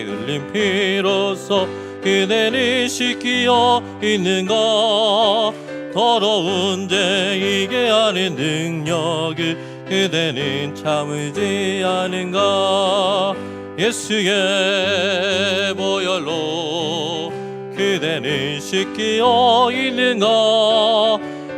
흘린 피로써 그대를 씻기어 있는가. 더러운 죄 이게 하는 능력을 그대는 참으지 않은가. 예수의 보혈로 그대는 씻기어 있는가.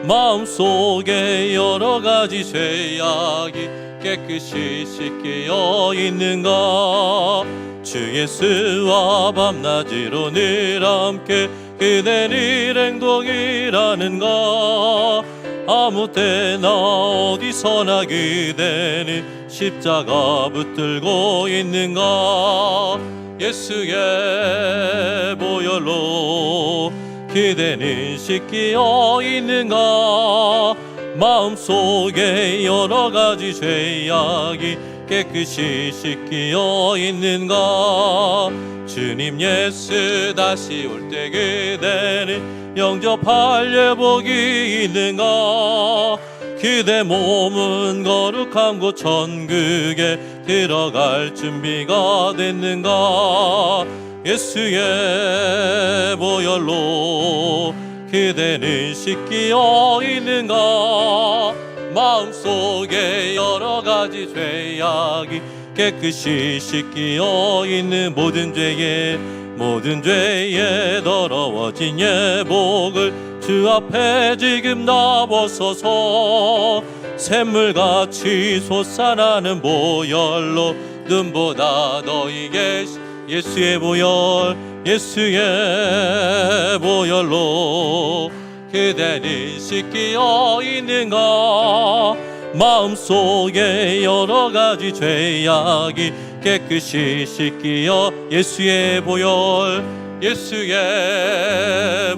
마음속에 여러 가지 죄악이 깨끗이 씻기어 있는가. 주 예수와 밤낮으로 늘 함께 그대를 행동이라는가. 아무 때나 어디서나 그대는 십자가 붙들고 있는가. 예수의 보혈로 그대는 씻기어 있는가. 마음속에 여러 가지 죄악이 깨끗이 씻기어 있는가. 주님 예수 다시 올 때 그대는 영접할 예복이 있는가. 그대 몸은 거룩한 곳 천국에 들어갈 준비가 됐는가. 예수의 보혈로 그대는 씻기어 있는가. 마음속에 여러 가지 죄악이 깨끗이 씻기어 있는 모든 죄에 더러워진 예복을 주 앞에 지금 다 벗어서 샘물같이 솟아나는 보혈로 눈보다 너희게 예수의 보혈로 그대는 씻기어 있는가. 마음속에 여러 가지 죄악이 깨끗이 씻기어 예수의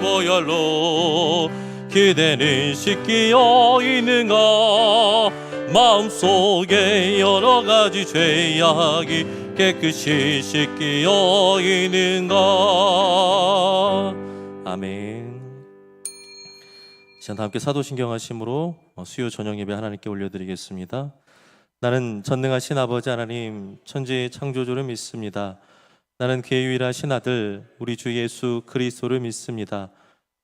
보혈로 그대는 씻기어 있는가. 마음속에 여러 가지 죄악이 깨끗이 씻기어 있는가. 아멘. 자, 함께 사도신경 하심으로 수요 저녁 예배 하나님께 올려드리겠습니다. 나는 전능하신 아버지 하나님 천지의 창조주를 믿습니다. 나는 그의 유일하신 아들 우리 주 예수 그리스도를 믿습니다.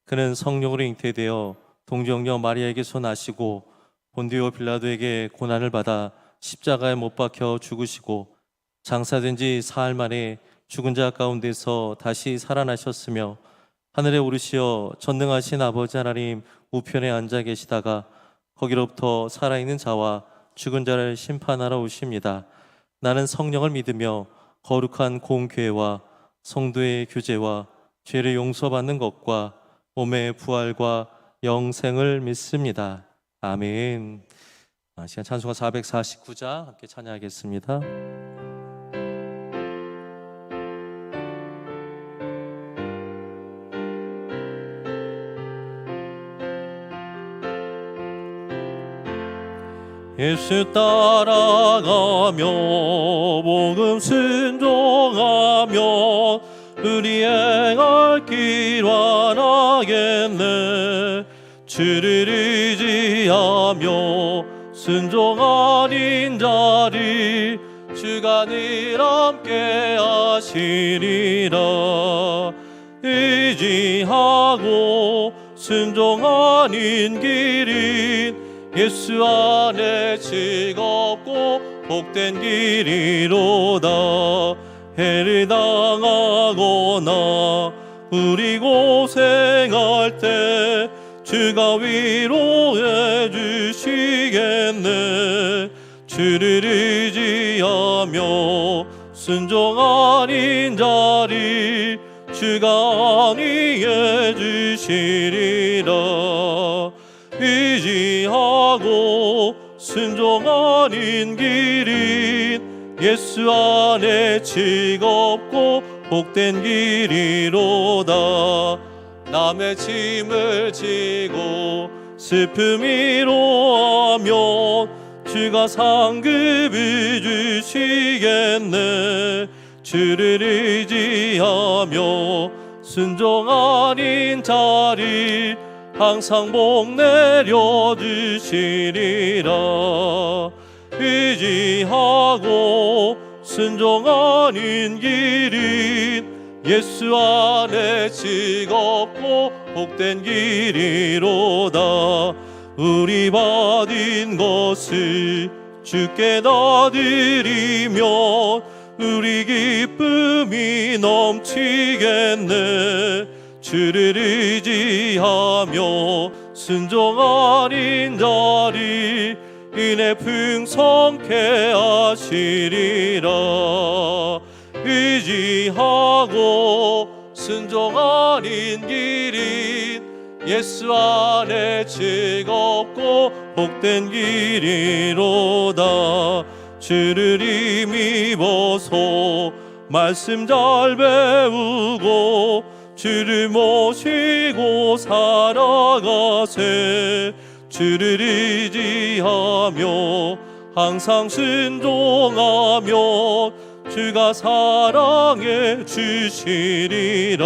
그는 성령으로 잉태되어 동정녀 마리아에게서 나시고 본디오 빌라도에게 고난을 받아 십자가에 못 박혀 죽으시고 장사된 지 사흘 만에 죽은 자 가운데서 다시 살아나셨으며 하늘에 오르시어 전능하신 아버지 하나님 우편에 앉아 계시다가 거기로부터 살아있는 자와 죽은 자를 심판하러 오십니다. 나는 성령을 믿으며 거룩한 공교회와 성도의 교제와 죄를 용서받는 것과 몸의 부활과 영생을 믿습니다. 아멘. 시간 찬송가 449장 함께 찬양하겠습니다. 예수 따라가며 복음 순종하며 우리 행할 길 완하겠네. 주를 의지하며 순종하는 자리 주가 늘 함께 하시리라. 의지하고 순종하는 길은 예수 안에 즐겁고 복된 길이로다. 해를 당하거나 우리 고생할 때 주가 위로해 주시겠네. 주를 의지하며 순종하는 자리 주가 안위해 주시리라. 의지하고 순종하는 길은 예수 안에 즐겁고 복된 길이로다. 남의 짐을 지고 슬픔 위로하면 주가 상급을 주시겠네. 주를 의지하며 순종하는 자리 항상 복 내려주시리라. 의지하고 순종 아닌 길인 예수 안에 즐겁고 복된 길이로다. 우리 받은 것을 주께 다 드리면 우리 기쁨이 넘치겠네. 주를 의지하며 순종하는 자리 은혜 풍성케 하시리라. 의지하고 순종하는 길인 예수 안에 즐겁고 복된 길이로다. 주를 힘입어서 말씀 잘 배우고 주를 모시고 살아가세. 주를 의지하며 항상 순종하면 주가 사랑해 주시리라.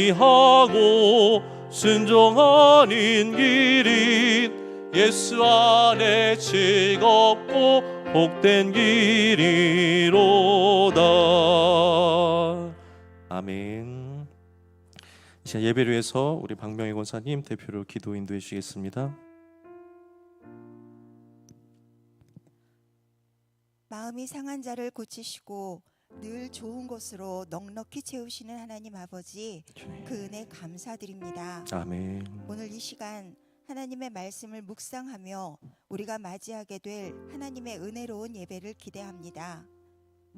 의지하고 순종하는 길인 예수 안에 즐겁고 복된 길이로다. 아멘. 이 시간 예배를 위해서 우리 박명희 권사님 대표로 기도 인도해 주시겠습니다. 마음이 상한 자를 고치시고 늘 좋은 것으로 넉넉히 채우시는 하나님 아버지, 그 은혜 감사드립니다. 아멘. 오늘 이 시간 하나님의 말씀을 묵상하며 우리가 맞이하게 될 하나님의 은혜로운 예배를 기대합니다.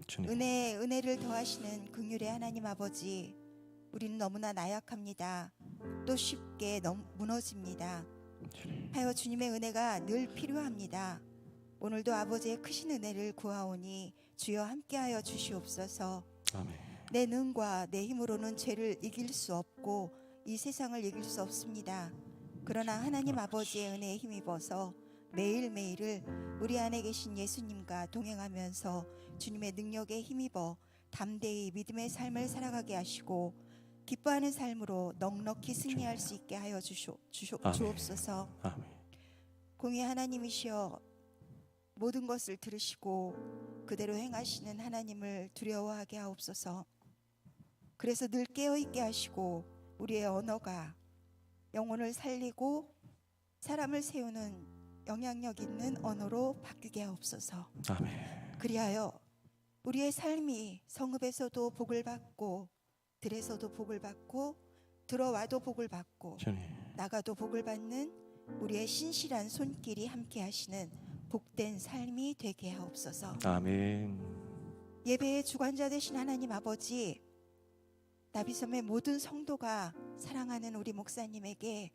주님. 은혜를 더하시는 긍휼의 하나님 아버지, 우리는 너무나 나약합니다. 또 쉽게 무너집니다. 하여 주님의 은혜가 늘 필요합니다. 오늘도 아버지의 크신 은혜를 구하오니 주여 함께하여 주시옵소서. 아멘. 내 능과 내 힘으로는 죄를 이길 수 없고 이 세상을 이길 수 없습니다. 그러나 하나님 아버지의 은혜에 힘입어서 매일매일을 우리 안에 계신 예수님과 동행하면서 주님의 능력에 힘입어 담대히 믿음의 삶을 살아가게 하시고 기뻐하는 삶으로 넉넉히 승리할 수 있게 하여 주옵소서. 아멘. 공의 하나님이시여, 모든 것을 들으시고 그대로 행하시는 하나님을 두려워하게 하옵소서. 그래서 늘 깨어있게 하시고 우리의 언어가 영혼을 살리고 사람을 세우는 영향력 있는 언어로 바뀌게 하옵소서. 아멘. 그리하여 우리의 삶이 성읍에서도 복을 받고 들에서도 복을 받고 들어와도 복을 받고 주님. 나가도 복을 받는 우리의 신실한 손길이 함께 하시는 복된 삶이 되게 하옵소서. 아멘. 예배의 주관자 되신 하나님 아버지, 나비섬의 모든 성도가 사랑하는 우리 목사님에게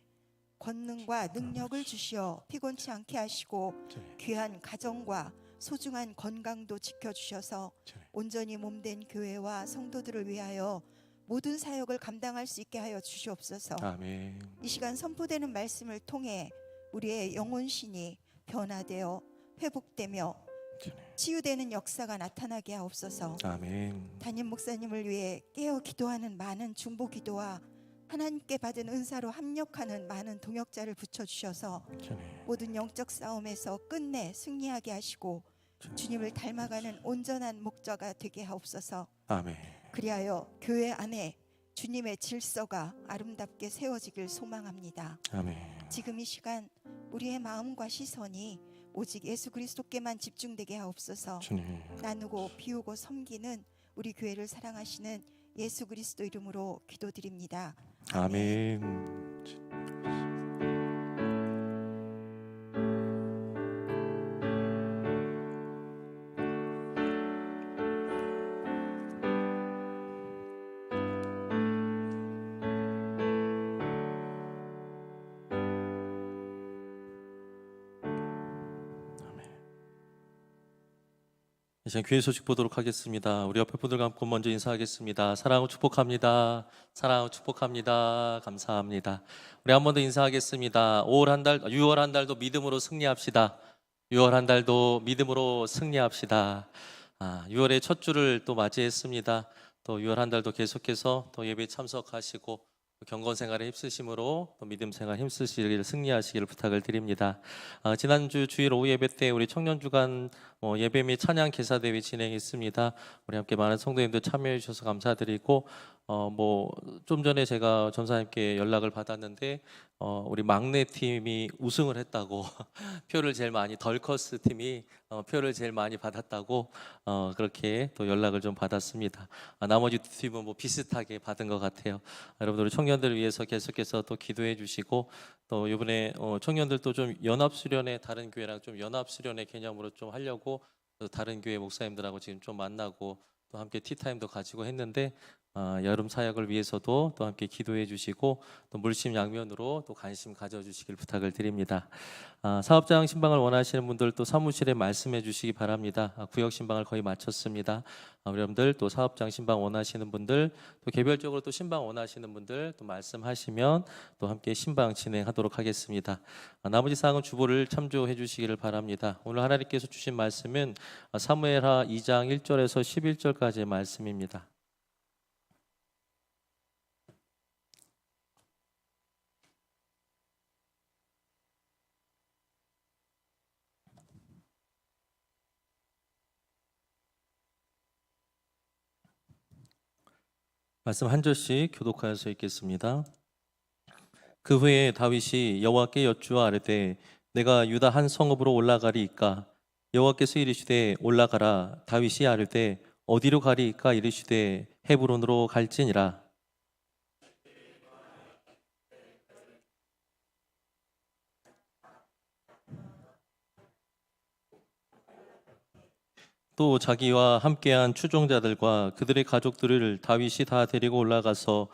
권능과 능력을 주시어 피곤치 않게 하시고 귀한 가정과 소중한 건강도 지켜주셔서 온전히 몸된 교회와 성도들을 위하여 모든 사역을 감당할 수 있게 하여 주시옵소서. 아멘. 이 시간 선포되는 말씀을 통해 우리의 영혼신이 변화되어 회복되며 치유되는 역사가 나타나게 하옵소서. 아멘. 담임 목사님을 위해 깨어 기도하는 많은 중보 기도와 하나님께 받은 은사로 합력하는 많은 동역자를 붙여주셔서 모든 영적 싸움에서 끝내 승리하게 하시고 주님을 닮아가는 온전한 목자가 되게 하옵소서. 아멘. 그리하여 교회 안에 주님의 질서가 아름답게 세워지길 소망합니다. 아멘. 지금 이 시간 우리의 마음과 시선이 오직 예수 그리스도께만 집중되게 하옵소서. 주님. 나누고 비우고 섬기는 우리 교회를 사랑하시는 예수 그리스도 이름으로 기도드립니다. 아멘. 이제 교회 소식 보도록 하겠습니다. 우리 옆에 분들과 함께 먼저 인사하겠습니다. 사랑하고 축복합니다. 사랑하고 축복합니다. 감사합니다. 우리 한 번 더 인사하겠습니다. 6월 한 달도 믿음으로 승리합시다. 6월 한 달도 믿음으로 승리합시다. 6월의 첫 주를 또 맞이했습니다. 또 6월 한 달도 계속해서 또 예배에 참석하시고 경건 생활에 힘쓰심으로 또 믿음 생활 힘쓰시길 승리하시기를 부탁을 드립니다. 지난주 주일 오후 예배 때 우리 청년 주간 예배 및 찬양 개사 대회 진행했습니다. 우리 함께 많은 성도님들 참여해 주셔서 감사드리고 좀 전에 제가 전사님께 연락을 받았는데 우리 막내 팀이 우승을 했다고 표를 제일 많이 덜커스 팀이 표를 제일 많이 받았다고 그렇게 또 연락을 좀 받았습니다. 나머지 두 팀은 비슷하게 받은 것 같아요. 여러분들 청년들을 위해서 계속해서 또 기도해 주시고 또 이번에 청년들도 좀 연합수련회 다른 교회랑 좀 연합수련회 개념으로 좀 하려고 또 다른 교회 목사님들하고 지금 좀 만나고 또 함께 티타임도 가지고 했는데 여름 사역을 위해서도 또 함께 기도해 주시고 또 물심양면으로 또 관심 가져주시길 부탁을 드립니다. 사업장 신방을 원하시는 분들 또 사무실에 말씀해 주시기 바랍니다. 구역 신방을 거의 마쳤습니다. 여러분들 또 사업장 신방 원하시는 분들 또 개별적으로 또 신방 원하시는 분들 또 말씀하시면 또 함께 신방 진행하도록 하겠습니다. 나머지 사항은 주보를 참조해 주시기를 바랍니다. 오늘 하나님께서 주신 말씀은 사무엘하 2장 1절에서 11절까지의 말씀입니다. 말씀 한 절씩 교독하여서 읽겠습니다. 그 후에 다윗이 여호와께 여쭈아르되 내가 유다 한 성읍으로 올라가리이까 여호와께서 이르시되 올라가라. 다윗이 아르되 어디로 가리이까 이르시되 헤브론으로 갈지니라. 또 자기와 함께한 추종자들과 그들의 가족들을 다윗이 다 데리고 올라가서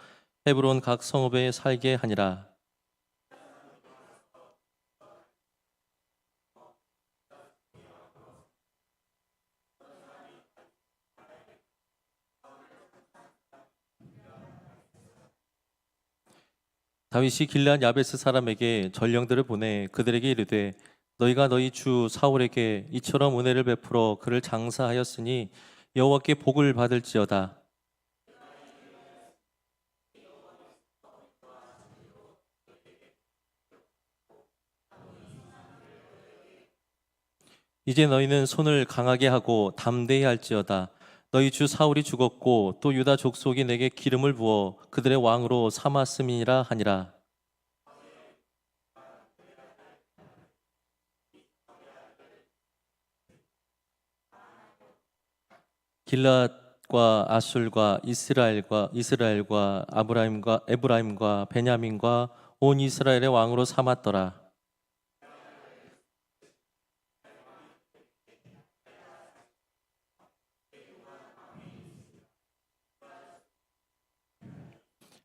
헤브론 각 성읍에 살게 하니라. 다윗이 길르앗 야베스 사람에게 전령들을 보내 그들에게 이르되 너희가 너희 주 사울에게 이처럼 은혜를 베풀어 그를 장사하였으니 여호와께 복을 받을지어다. 이제 너희는 손을 강하게 하고 담대히 할지어다. 너희 주 사울이 죽었고 또 유다 족속이 내게 기름을 부어 그들의 왕으로 삼았음이니라 하니라. 길앗과 아술과 이스라엘과 아브라임과 에브라임과 베냐민과 온 이스라엘의 왕으로 삼았더라.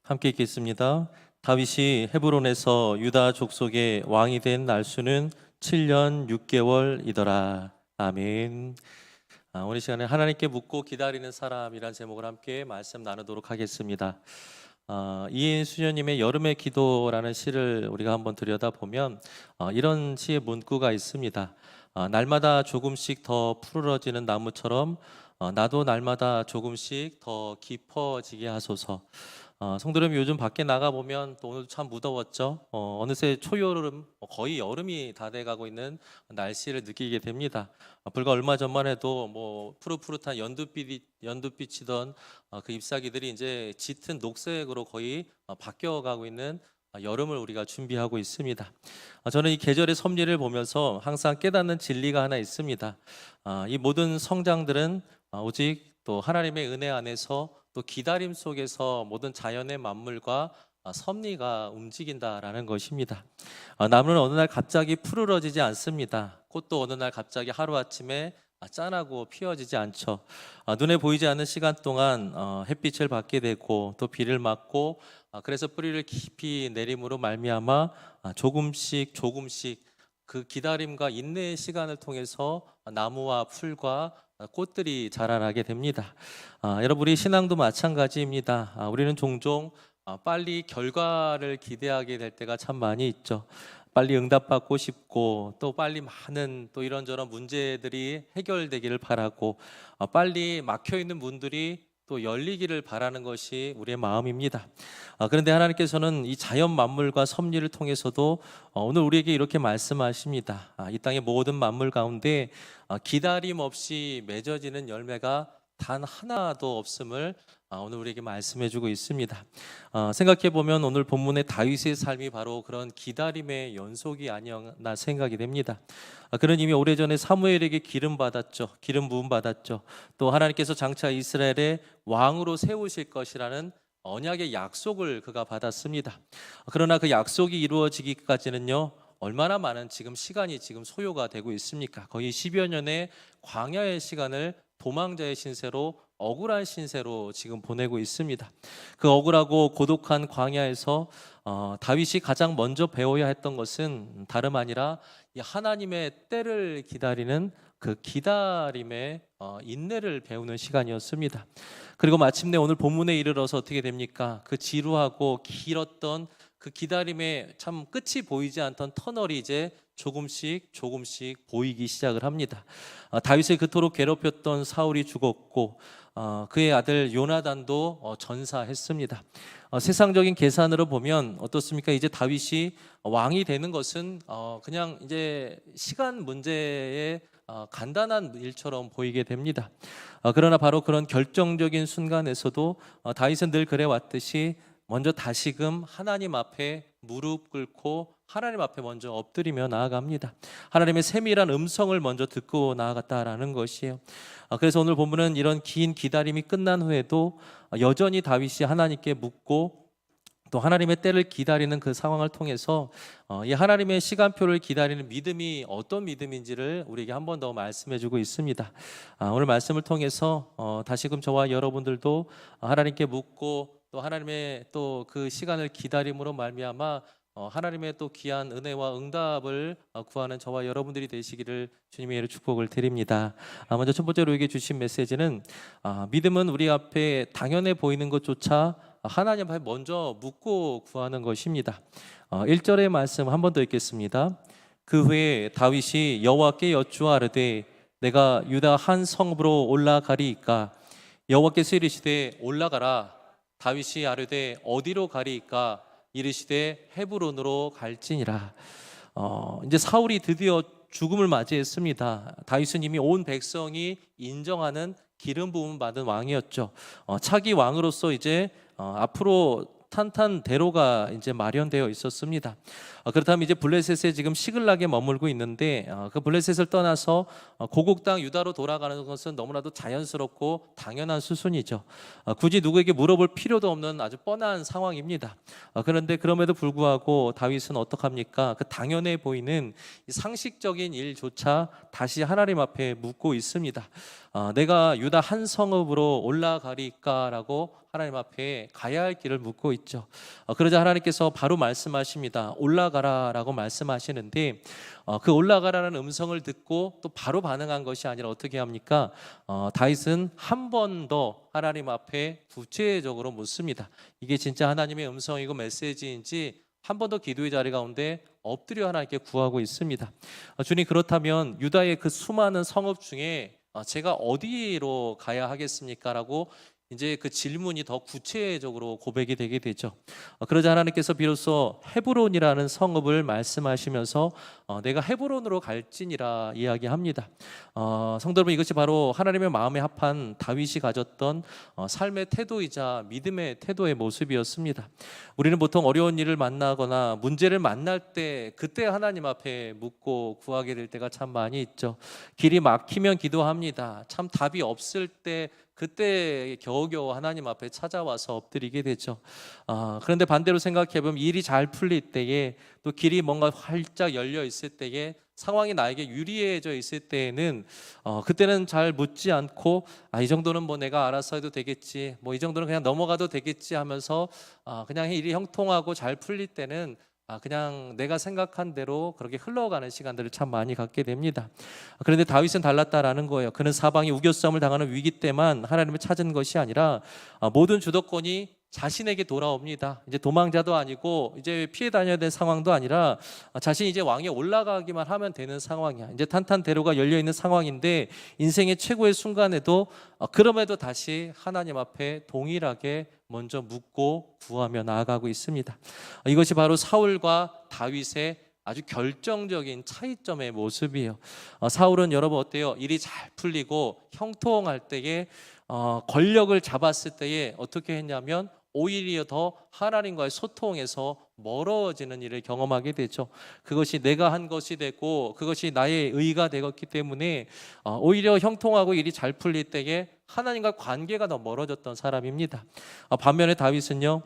함께 읽겠습니다. 다윗이 헤브론에서 유다 족속의 왕이 된 날수는 7년 6개월이더라. 아멘. 오늘 시간에 하나님께 묻고 기다리는 사람이란 제목을 함께 말씀 나누도록 하겠습니다. 이인수녀님의 여름의 기도라는 시를 우리가 한번 들여다보면 이런 시의 문구가 있습니다. 날마다 조금씩 더 푸르러지는 나무처럼 나도 날마다 조금씩 더 깊어지게 하소서. 성도 여러분, 요즘 밖에 나가 보면 또 오늘 참 무더웠죠. 어느새 초여름, 거의 여름이 다 돼가고 있는 날씨를 느끼게 됩니다. 불과 얼마 전만 해도 푸릇푸릇한 연두빛이던 그 잎사귀들이 이제 짙은 녹색으로 거의 바뀌어가고 있는 여름을 우리가 준비하고 있습니다. 저는 이 계절의 섭리를 보면서 항상 깨닫는 진리가 하나 있습니다. 이 모든 성장들은 오직 또 하나님의 은혜 안에서 또 기다림 속에서 모든 자연의 만물과 섭리가 움직인다라는 것입니다. 나무는 어느 날 갑자기 푸르러지지 않습니다. 꽃도 어느 날 갑자기 하루아침에 짠하고 피어지지 않죠. 눈에 보이지 않는 시간 동안 햇빛을 받게 되고 또 비를 맞고 그래서 뿌리를 깊이 내림으로 말미암아 조금씩 그 기다림과 인내의 시간을 통해서 나무와 풀과 꽃들이 자라나게 됩니다. 여러분, 우리 신앙도 마찬가지입니다. 우리는 종종 빨리 결과를 기대하게 될 때가 참 많이 있죠. 빨리 응답받고 싶고 또 빨리 많은 또 이런저런 문제들이 해결되기를 바라고 빨리 막혀있는 문들이 또 열리기를 바라는 것이 우리의 마음입니다. 그런데 하나님께서는 이 자연 만물과 섭리를 통해서도 오늘 우리에게 이렇게 말씀하십니다. 이 땅의 모든 만물 가운데 기다림 없이 맺어지는 열매가 단 하나도 없음을 오늘 우리에게 말씀해주고 있습니다. 생각해 보면 오늘 본문의 다윗의 삶이 바로 그런 기다림의 연속이 아니었나 생각이 됩니다. 그는 이미 오래전에 사무엘에게 기름 부음 받았죠. 또 하나님께서 장차 이스라엘의 왕으로 세우실 것이라는 언약의 약속을 그가 받았습니다. 그러나 그 약속이 이루어지기까지는요, 얼마나 많은 시간이 소요가 되고 있습니까? 거의 10여 년의 광야의 시간을 도망자의 신세로, 억울한 신세로 지금 보내고 있습니다. 그 억울하고 고독한 광야에서 다윗이 가장 먼저 배워야 했던 것은 다름 아니라 이 하나님의 때를 기다리는 그 기다림의 인내를 배우는 시간이었습니다. 그리고 마침내 오늘 본문에 이르러서 어떻게 됩니까? 그 지루하고 길었던 그 기다림에 참 끝이 보이지 않던 터널이 이제 조금씩 보이기 시작을 합니다. 다윗을 그토록 괴롭혔던 사울이 죽었고 그의 아들 요나단도 전사했습니다. 세상적인 계산으로 보면 어떻습니까? 이제 다윗이 왕이 되는 것은 그냥 이제 시간 문제의 간단한 일처럼 보이게 됩니다. 그러나 바로 그런 결정적인 순간에서도 다윗은 늘 그래왔듯이 먼저 다시금 하나님 앞에 무릎 꿇고 하나님 앞에 먼저 엎드리며 나아갑니다. 하나님의 세밀한 음성을 먼저 듣고 나아갔다라는 것이에요. 그래서 오늘 본문은 이런 긴 기다림이 끝난 후에도 여전히 다윗이 하나님께 묻고 또 하나님의 때를 기다리는 그 상황을 통해서 이 하나님의 시간표를 기다리는 믿음이 어떤 믿음인지를 우리에게 한 번 더 말씀해주고 있습니다. 오늘 말씀을 통해서 다시금 저와 여러분들도 하나님께 묻고 또 하나님의 또 그 시간을 기다림으로 말미암아 하나님의 또 귀한 은혜와 응답을 구하는 저와 여러분들이 되시기를 주님의 이름으로 축복을 드립니다. 먼저 첫 번째로 우리에게 주신 메시지는 믿음은 우리 앞에 당연해 보이는 것조차 하나님 앞에 먼저 묻고 구하는 것입니다. 1절의 말씀 한 번 더 읽겠습니다. 그 후에 다윗이 여호와께 여쭈아르되 내가 유다 한 성읍으로 올라가리이까? 여호와께서 이르시되 올라가라. 다윗이 아뢰되 어디로 가리이까? 이르시되 헤브론으로 갈지니라. 이제 사울이 드디어 죽음을 맞이했습니다. 다윗은 이미 온 백성이 인정하는 기름 부음 받은 왕이었죠. 차기 왕으로서 이제 앞으로 탄탄대로가 이제 마련되어 있었습니다. 그렇다면 이제 블레셋에 지금 시글락에 머물고 있는데 그 블레셋을 떠나서 고국 땅 유다로 돌아가는 것은 너무나도 자연스럽고 당연한 수순이죠. 굳이 누구에게 물어볼 필요도 없는 아주 뻔한 상황입니다. 그런데 그럼에도 불구하고 다윗은 어떡합니까? 그 당연해 보이는 상식적인 일조차 다시 하나님 앞에 묻고 있습니다. 내가 유다 한 성읍으로 올라가리까라고 하나님 앞에 가야 할 길을 묻고 있죠. 그러자 하나님께서 바로 말씀하십니다. 올라가라라고 말씀하시는데 그 올라가라는 음성을 듣고 또 바로 반응한 것이 아니라 어떻게 합니까? 다윗은 한 번 더 하나님 앞에 구체적으로 묻습니다. 이게 진짜 하나님의 음성이고 메시지인지 한 번 더 기도의 자리 가운데 엎드려 하나님께 구하고 있습니다. 주님, 그렇다면 유다의 그 수많은 성읍 중에 제가 어디로 가야 하겠습니까? 라고 이제 그 질문이 더 구체적으로 고백이 되게 되죠. 그러자 하나님께서 비로소 헤브론이라는 성읍을 말씀하시면서 내가 헤브론으로 갈지니라 이야기합니다. 성도 여러분, 이것이 바로 하나님의 마음에 합한 다윗이 가졌던 삶의 태도이자 믿음의 태도의 모습이었습니다. 우리는 보통 어려운 일을 만나거나 문제를 만날 때 그때 하나님 앞에 묻고 구하게 될 때가 참 많이 있죠. 길이 막히면 기도합니다. 참 답이 없을 때 그때 겨우겨우 하나님 앞에 찾아와서 엎드리게 되죠. 그런데 반대로 생각해보면 일이 잘 풀릴 때에 또 길이 뭔가 활짝 열려 있을 때에 상황이 나에게 유리해져 있을 때에는 그때는 잘 묻지 않고 이 정도는 뭐 내가 알아서 해도 되겠지, 뭐 이 정도는 그냥 넘어가도 되겠지 하면서 그냥 일이 형통하고 잘 풀릴 때는 그냥 내가 생각한 대로 그렇게 흘러가는 시간들을 참 많이 갖게 됩니다. 그런데 다윗은 달랐다라는 거예요. 그는 사방이 우겨싸움을 당하는 위기 때만 하나님을 찾은 것이 아니라 모든 주도권이 자신에게 돌아옵니다. 이제 도망자도 아니고 이제 피해 다녀야 될 상황도 아니라 자신이 이제 왕에 올라가기만 하면 되는 상황이야. 이제 탄탄대로가 열려 있는 상황인데 인생의 최고의 순간에도 그럼에도 다시 하나님 앞에 동일하게 먼저 묻고 구하며 나아가고 있습니다. 이것이 바로 사울과 다윗의 아주 결정적인 차이점의 모습이에요. 사울은 여러분 어때요? 일이 잘 풀리고 형통할 때에 권력을 잡았을 때에 어떻게 했냐면 오히려 더 하나님과의 소통에서 멀어지는 일을 경험하게 되죠. 그것이 내가 한 것이 되고 그것이 나의 의가 되었기 때문에 오히려 형통하고 일이 잘 풀릴 때에 하나님과 관계가 더 멀어졌던 사람입니다. 반면에 다윗은요,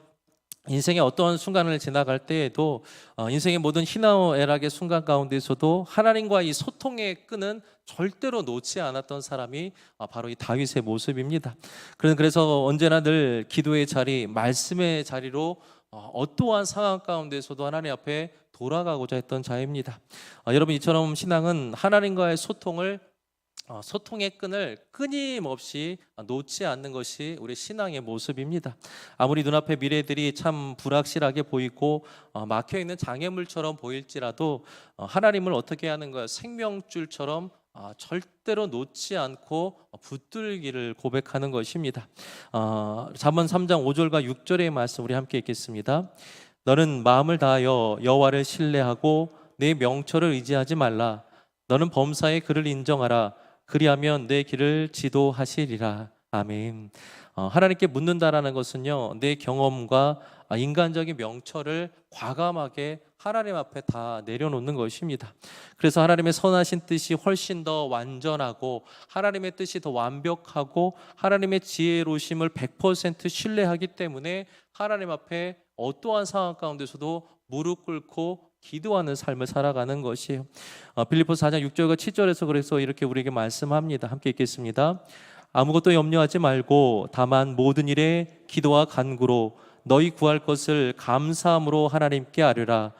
인생의 어떠한 순간을 지나갈 때에도 인생의 모든 희노애락의 순간 가운데서도 하나님과 이 소통의 끈은 절대로 놓지 않았던 사람이 바로 이 다윗의 모습입니다. 그래서 언제나 늘 기도의 자리, 말씀의 자리로 어떠한 상황 가운데서도 하나님 앞에 돌아가고자 했던 자입니다. 여러분, 이처럼 신앙은 하나님과의 소통의 끈을 끊임없이 놓지 않는 것이 우리 신앙의 모습입니다. 아무리 눈앞의 미래들이 참 불확실하게 보이고 막혀있는 장애물처럼 보일지라도 하나님을 어떻게 하는 거예요? 생명줄처럼 절대로 놓지 않고 붙들기를 고백하는 것입니다. 잠언 3장 5절과 6절의 말씀 우리 함께 읽겠습니다. 너는 마음을 다하여 여호와를 신뢰하고 내 명철을 의지하지 말라. 너는 범사의 그를 인정하라. 그리하면 내 길을 지도하시리라. 아멘. 하나님께 묻는다라는 것은요, 내 경험과 인간적인 명철을 과감하게 하나님 앞에 다 내려놓는 것입니다. 그래서 하나님의 선하신 뜻이 훨씬 더 완전하고 하나님의 뜻이 더 완벽하고 하나님의 지혜로우심을 100% 신뢰하기 때문에 하나님 앞에 어떠한 상황 가운데서도 무릎 꿇고 기도하는 삶을 살아가는 것이에요. 빌립보서 4장 6절과 7절에서 그래서 이렇게 우리에게 말씀합니다. 함께 읽겠습니다. 아무것도 염려하지 말고 다만 모든 일에 기도와 간구로 너희 구할 것을 감사함으로 하나님께 아뢰라.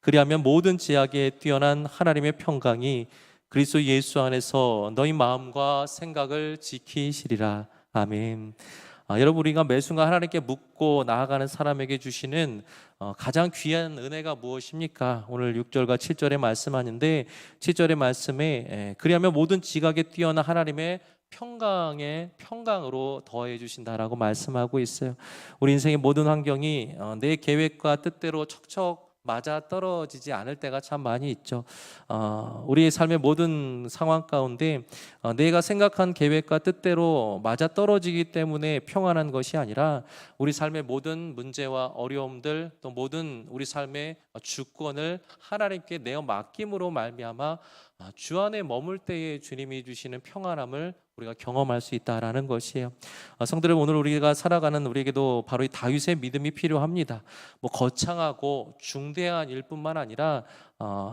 그리하면 모든 지약에 뛰어난 하나님의 평강이 그리스도 예수 안에서 너희 마음과 생각을 지키시리라. 아멘. 여러분, 우리가 매 순간 하나님께 묻고 나아가는 사람에게 주시는 가장 귀한 은혜가 무엇입니까? 오늘 6절과 7절에 말씀하는데 7절의 말씀에 그리하면 모든 지각에 뛰어난 하나님의 평강으로 더해 주신다라고 말씀하고 있어요. 우리 인생의 모든 환경이 내 계획과 뜻대로 척척 맞아 떨어지지 않을 때가 참 많이 있죠. 우리의 삶의 모든 상황 가운데 내가 생각한 계획과 뜻대로 맞아 떨어지기 때문에 평안한 것이 아니라 우리 삶의 모든 문제와 어려움들 또 모든 우리 삶의 주권을 하나님께 내어 맡김으로 말미암아 주 안에 머물 때에 주님이 주시는 평안함을 우리가 경험할 수 있다라는 것이에요. 성도들, 오늘 우리가 살아가는 우리에게도 바로 이 다윗의 믿음이 필요합니다. 거창하고 중대한 일뿐만 아니라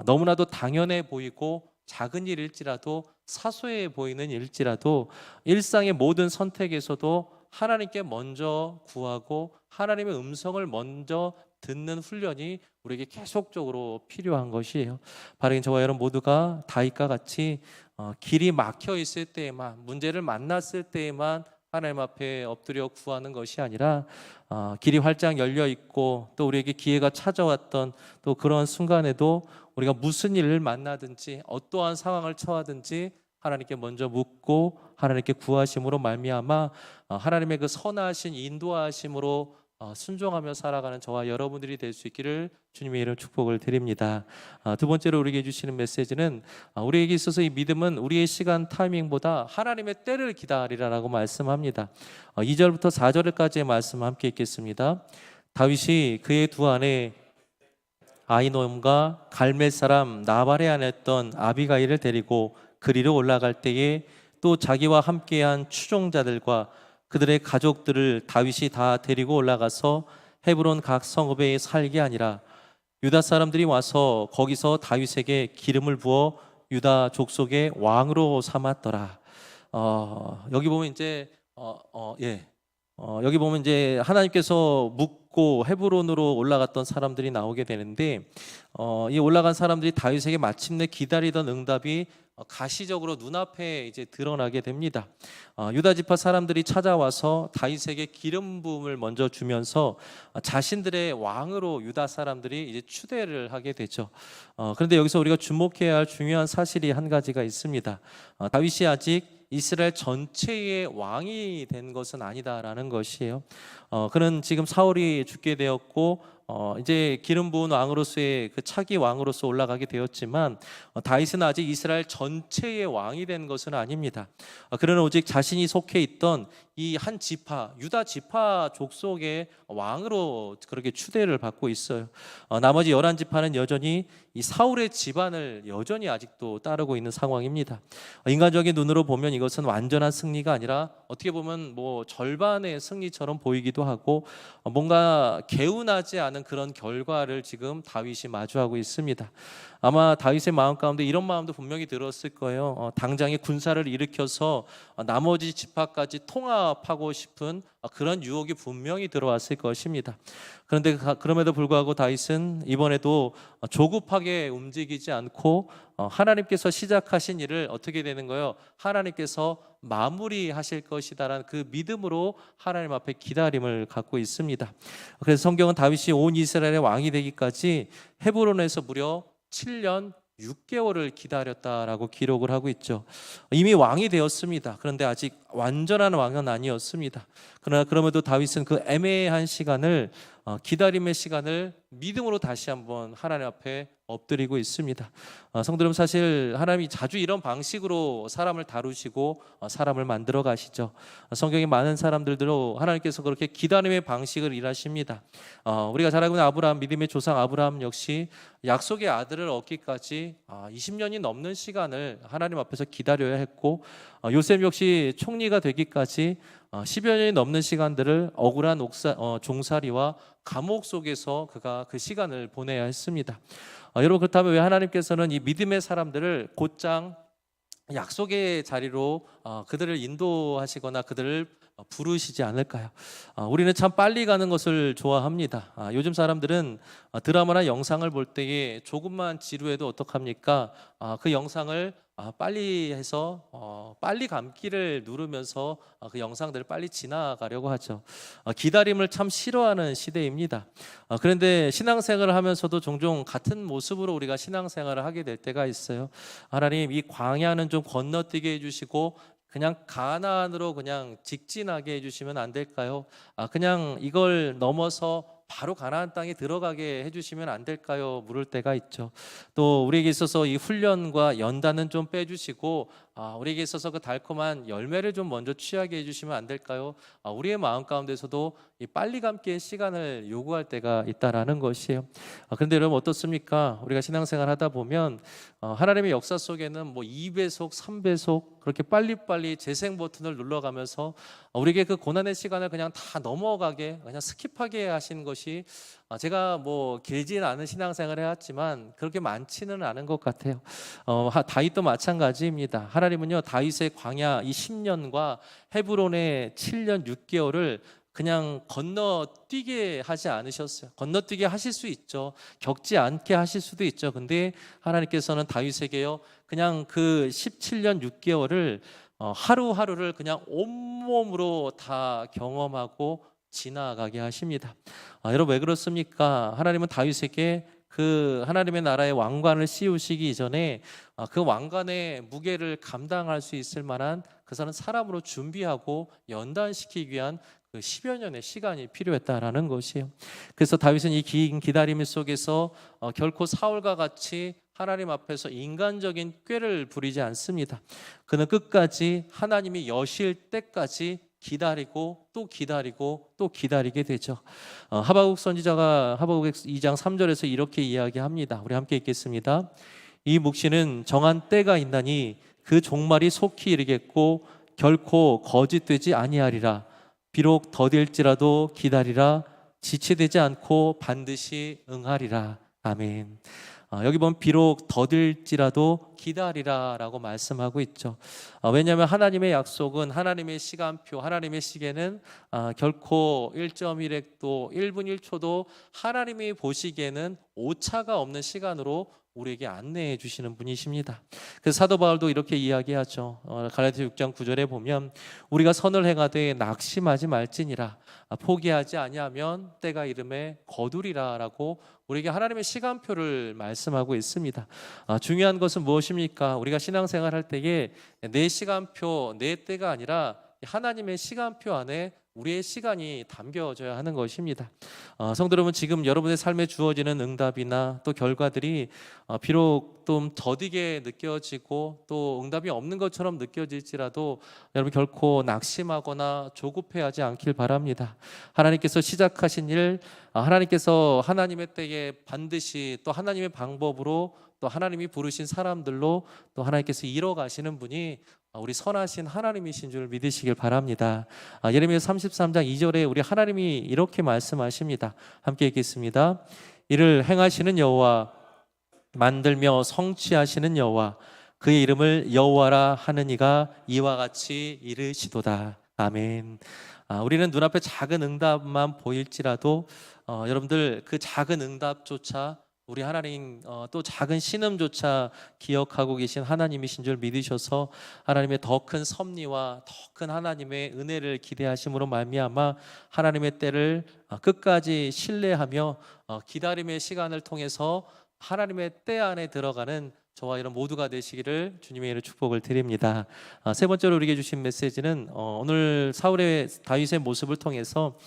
너무나도 당연해 보이고 작은 일일지라도 사소해 보이는 일일지라도 일상의 모든 선택에서도 하나님께 먼저 구하고 하나님의 음성을 먼저 듣는 훈련이 우리에게 계속적으로 필요한 것이에요. 바로 저와 여러분 모두가 다윗과 같이 길이 막혀 있을 때에만, 문제를 만났을 때에만 하나님 앞에 엎드려 구하는 것이 아니라 길이 활짝 열려 있고 또 우리에게 기회가 찾아왔던 또 그런 순간에도 우리가 무슨 일을 만나든지 어떠한 상황을 처하든지 하나님께 먼저 묻고 하나님께 구하심으로 말미암아 하나님의 그 선하신 인도하심으로 순종하며 살아가는 저와 여러분들이 될 수 있기를 주님의 이름 축복을 드립니다. 두 번째로 우리에게 주시는 메시지는 우리에게 있어서 이 믿음은 우리의 시간 타이밍보다 하나님의 때를 기다리라라고 말씀합니다. 2절부터 4절까지의 말씀 함께 읽겠습니다. 다윗이 그의 두 아내 아히노암과 갈멜 사람 나발의 아내였던 아비가일을 데리고 그리로 올라갈 때에 또 자기와 함께한 추종자들과 그들의 가족들을 다윗이 다 데리고 올라가서 헤브론 각 성읍에 살게 아니라 유다 사람들이 와서 거기서 다윗에게 기름을 부어 유다 족속의 왕으로 삼았더라. 여기 보면 이제 여기 보면 이제 하나님께서 묻고 헤브론으로 올라갔던 사람들이 나오게 되는데 이 올라간 사람들이 다윗에게 마침내 기다리던 응답이 가시적으로 눈앞에 이제 드러나게 됩니다. 유다 지파 사람들이 찾아와서 다윗에게 기름 부음을 먼저 주면서 자신들의 왕으로 유다 사람들이 이제 추대를 하게 되죠. 그런데 여기서 우리가 주목해야 할 중요한 사실이 한 가지가 있습니다. 다윗이 아직 이스라엘 전체의 왕이 된 것은 아니다라는 것이에요. 그는 지금 사울이 죽게 되었고 이제 기름 부은 왕으로서의 그 차기 왕으로서 올라가게 되었지만 다윗은 아직 이스라엘 전체의 왕이 된 것은 아닙니다. 그는 오직 자신이 속해 있던 이 한 지파, 유다 지파 족속의 왕으로 그렇게 추대를 받고 있어요. 나머지 11지파는 여전히 이 사울의 집안을 여전히 아직도 따르고 있는 상황입니다. 인간적인 눈으로 보면 이것은 완전한 승리가 아니라 어떻게 보면 뭐 절반의 승리처럼 보이기도 하고 뭔가 개운하지 않은 그런 결과를 지금 다윗이 마주하고 있습니다. 아마 다윗의 마음 가운데 이런 마음도 분명히 들었을 거예요. 당장에 군사를 일으켜서 나머지 지파까지 통합하고 싶은 그런 유혹이 분명히 들어왔을 것입니다. 그런데 그럼에도 불구하고 다윗은 이번에도 조급하게 움직이지 않고 하나님께서 시작하신 일을 어떻게 되는 거예요? 하나님께서 마무리하실 것이다라는 그 믿음으로 하나님 앞에 기다림을 갖고 있습니다. 그래서 성경은 다윗이 온 이스라엘의 왕이 되기까지 헤브론에서 무려 7년 6개월을 기다렸다라고 기록을 하고 있죠. 이미 왕이 되었습니다. 그런데 아직 완전한 왕은 아니었습니다. 그러나 그럼에도 다윗은 그 애매한 시간을 기다림의 시간을 믿음으로 다시 한번 하나님 앞에 엎드리고 있습니다. 성도 여러분, 사실 하나님이 자주 이런 방식으로 사람을 다루시고 사람을 만들어 가시죠. 성경에 많은 사람들도 하나님께서 그렇게 기다림의 방식을 일하십니다. 우리가 잘 알고 있는 아브라함, 믿음의 조상 아브라함 역시 약속의 아들을 얻기까지 20년이 넘는 시간을 하나님 앞에서 기다려야 했고, 요셉 역시 총리가 되기까지 10여 년이 넘는 시간들을 억울한 종살이와 감옥 속에서 그가 그 시간을 보내야 했습니다. 여러분, 그렇다면 왜 하나님께서는 이 믿음의 사람들을 곧장 약속의 자리로 그들을 인도하시거나 그들을 부르시지 않을까요? 우리는 참 빨리 가는 것을 좋아합니다. 요즘 사람들은 드라마나 영상을 볼 때에 조금만 지루해도 어떡합니까? 그 영상을 빨리 해서 빨리 감기를 누르면서 그 영상들을 빨리 지나가려고 하죠. 기다림을 참 싫어하는 시대입니다. 그런데 신앙생활을 하면서도 종종 같은 모습으로 우리가 신앙생활을 하게 될 때가 있어요. 하나님, 이 광야는 좀 건너뛰게 해주시고 그냥 가나안으로 그냥 직진하게 해주시면 안 될까요? 그냥 이걸 넘어서 바로 가나안 땅에 들어가게 해주시면 안 될까요? 물을 때가 있죠. 또 우리에게 있어서 이 훈련과 연단은 좀 빼주시고 우리에게 있어서 그 달콤한 열매를 좀 먼저 취하게 해주시면 안 될까요? 우리의 마음 가운데서도 이 빨리 감기의 시간을 요구할 때가 있다라는 것이에요. 그런데 여러분, 어떻습니까? 우리가 신앙생활 하다 보면 하나님의 역사 속에는 뭐 2배속, 3배속 그렇게 빨리빨리 재생 버튼을 눌러가면서 우리에게 그 고난의 시간을 그냥 다 넘어가게, 그냥 스킵하게 하신 것이 제가 뭐 길지는 않은 신앙생활을 해왔지만 그렇게 많지는 않은 것 같아요. 다윗도 마찬가지입니다. 하나님은요, 다윗의 광야 이 10년과 헤브론의 7년 6개월을 그냥 건너뛰게 하지 않으셨어요. 건너뛰게 하실 수 있죠. 겪지 않게 하실 수도 있죠. 근데 하나님께서는 다윗에게요, 그냥 그 17년 6개월을 하루하루를 그냥 온몸으로 다 경험하고 지나가게 하십니다. 여러분, 왜 그렇습니까? 하나님은 다윗에게 그 하나님의 나라의 왕관을 씌우시기 이전에 그 왕관의 무게를 감당할 수 있을 만한 그 사람으로 준비하고 연단시키기 위한 그 10여 년의 시간이 필요했다라는 것이에요. 그래서 다윗은 이 긴 기다림 속에서 결코 사울과 같이 하나님 앞에서 인간적인 꾀를 부리지 않습니다. 그는 끝까지 하나님이 여실 때까지 기다리고 또 기다리고 또 기다리게 되죠. 하박국 선지자가 하박국 2장 3절에서 이렇게 이야기합니다. 우리 함께 읽겠습니다. 이 묵시는 정한 때가 있나니 그 종말이 속히 이르겠고 결코 거짓되지 아니하리라. 비록 더딜지라도 기다리라. 지체되지 않고 반드시 응하리라. 아멘. 여기 보면 비록 더딜지라도 기다리라라고 말씀하고 있죠. 왜냐하면 하나님의 약속은, 하나님의 시간표, 하나님의 시계는 결코 1.1획도 1분 1초도 하나님이 보시기에는 오차가 없는 시간으로 우리에게 안내해 주시는 분이십니다. 그래서 사도 바울도 이렇게 이야기하죠. 갈라디아 6장 9절에 보면 우리가 선을 행하되 낙심하지 말지니라. 포기하지 아니하면 때가 이름에 거두리라라고 우리에게 하나님의 시간표를 말씀하고 있습니다. 중요한 것은 무엇입니까? 우리가 신앙생활할 때에 내 시간표, 내 때가 아니라 하나님의 시간표 안에 우리의 시간이 담겨져야 하는 것입니다. 성도 여러분, 지금 여러분의 삶에 주어지는 응답이나 또 결과들이 비록 좀 더디게 느껴지고 또 응답이 없는 것처럼 느껴질지라도 여러분 결코 낙심하거나 조급해하지 않길 바랍니다. 하나님께서 시작하신 일, 하나님께서 하나님의 때에 반드시 또 하나님의 방법으로 또 하나님이 부르신 사람들로 또 하나님께서 이뤄가시는 분이 우리 선하신 하나님이신 줄 믿으시길 바랍니다. 예레미야 33장 2절에 우리 하나님이 이렇게 말씀하십니다. 함께 읽겠습니다. 이를 행하시는 여호와, 만들며 성취하시는 여호와, 그의 이름을 여호와라 하는 이가 이와 같이 이르시도다. 아멘. 우리는 눈앞에 작은 응답만 보일지라도 여러분들 그 작은 응답조차 우리 하나님 또 작은 신음조차 기억하고 계신 하나님이신 줄 믿으셔서 하나님의 더 큰 섭리와 더 큰 하나님의 은혜를 기대하심으로 말미암아 하나님의 때를 끝까지 신뢰하며 기다림의 시간을 통해서 하나님의 때 안에 들어가는 저와 여러분 모두가 되시기를 주님의 이름으로 축복을 드립니다. 세 번째로 우리에게 주신 메시지는 오늘 사울의 다윗의 모습을 통해서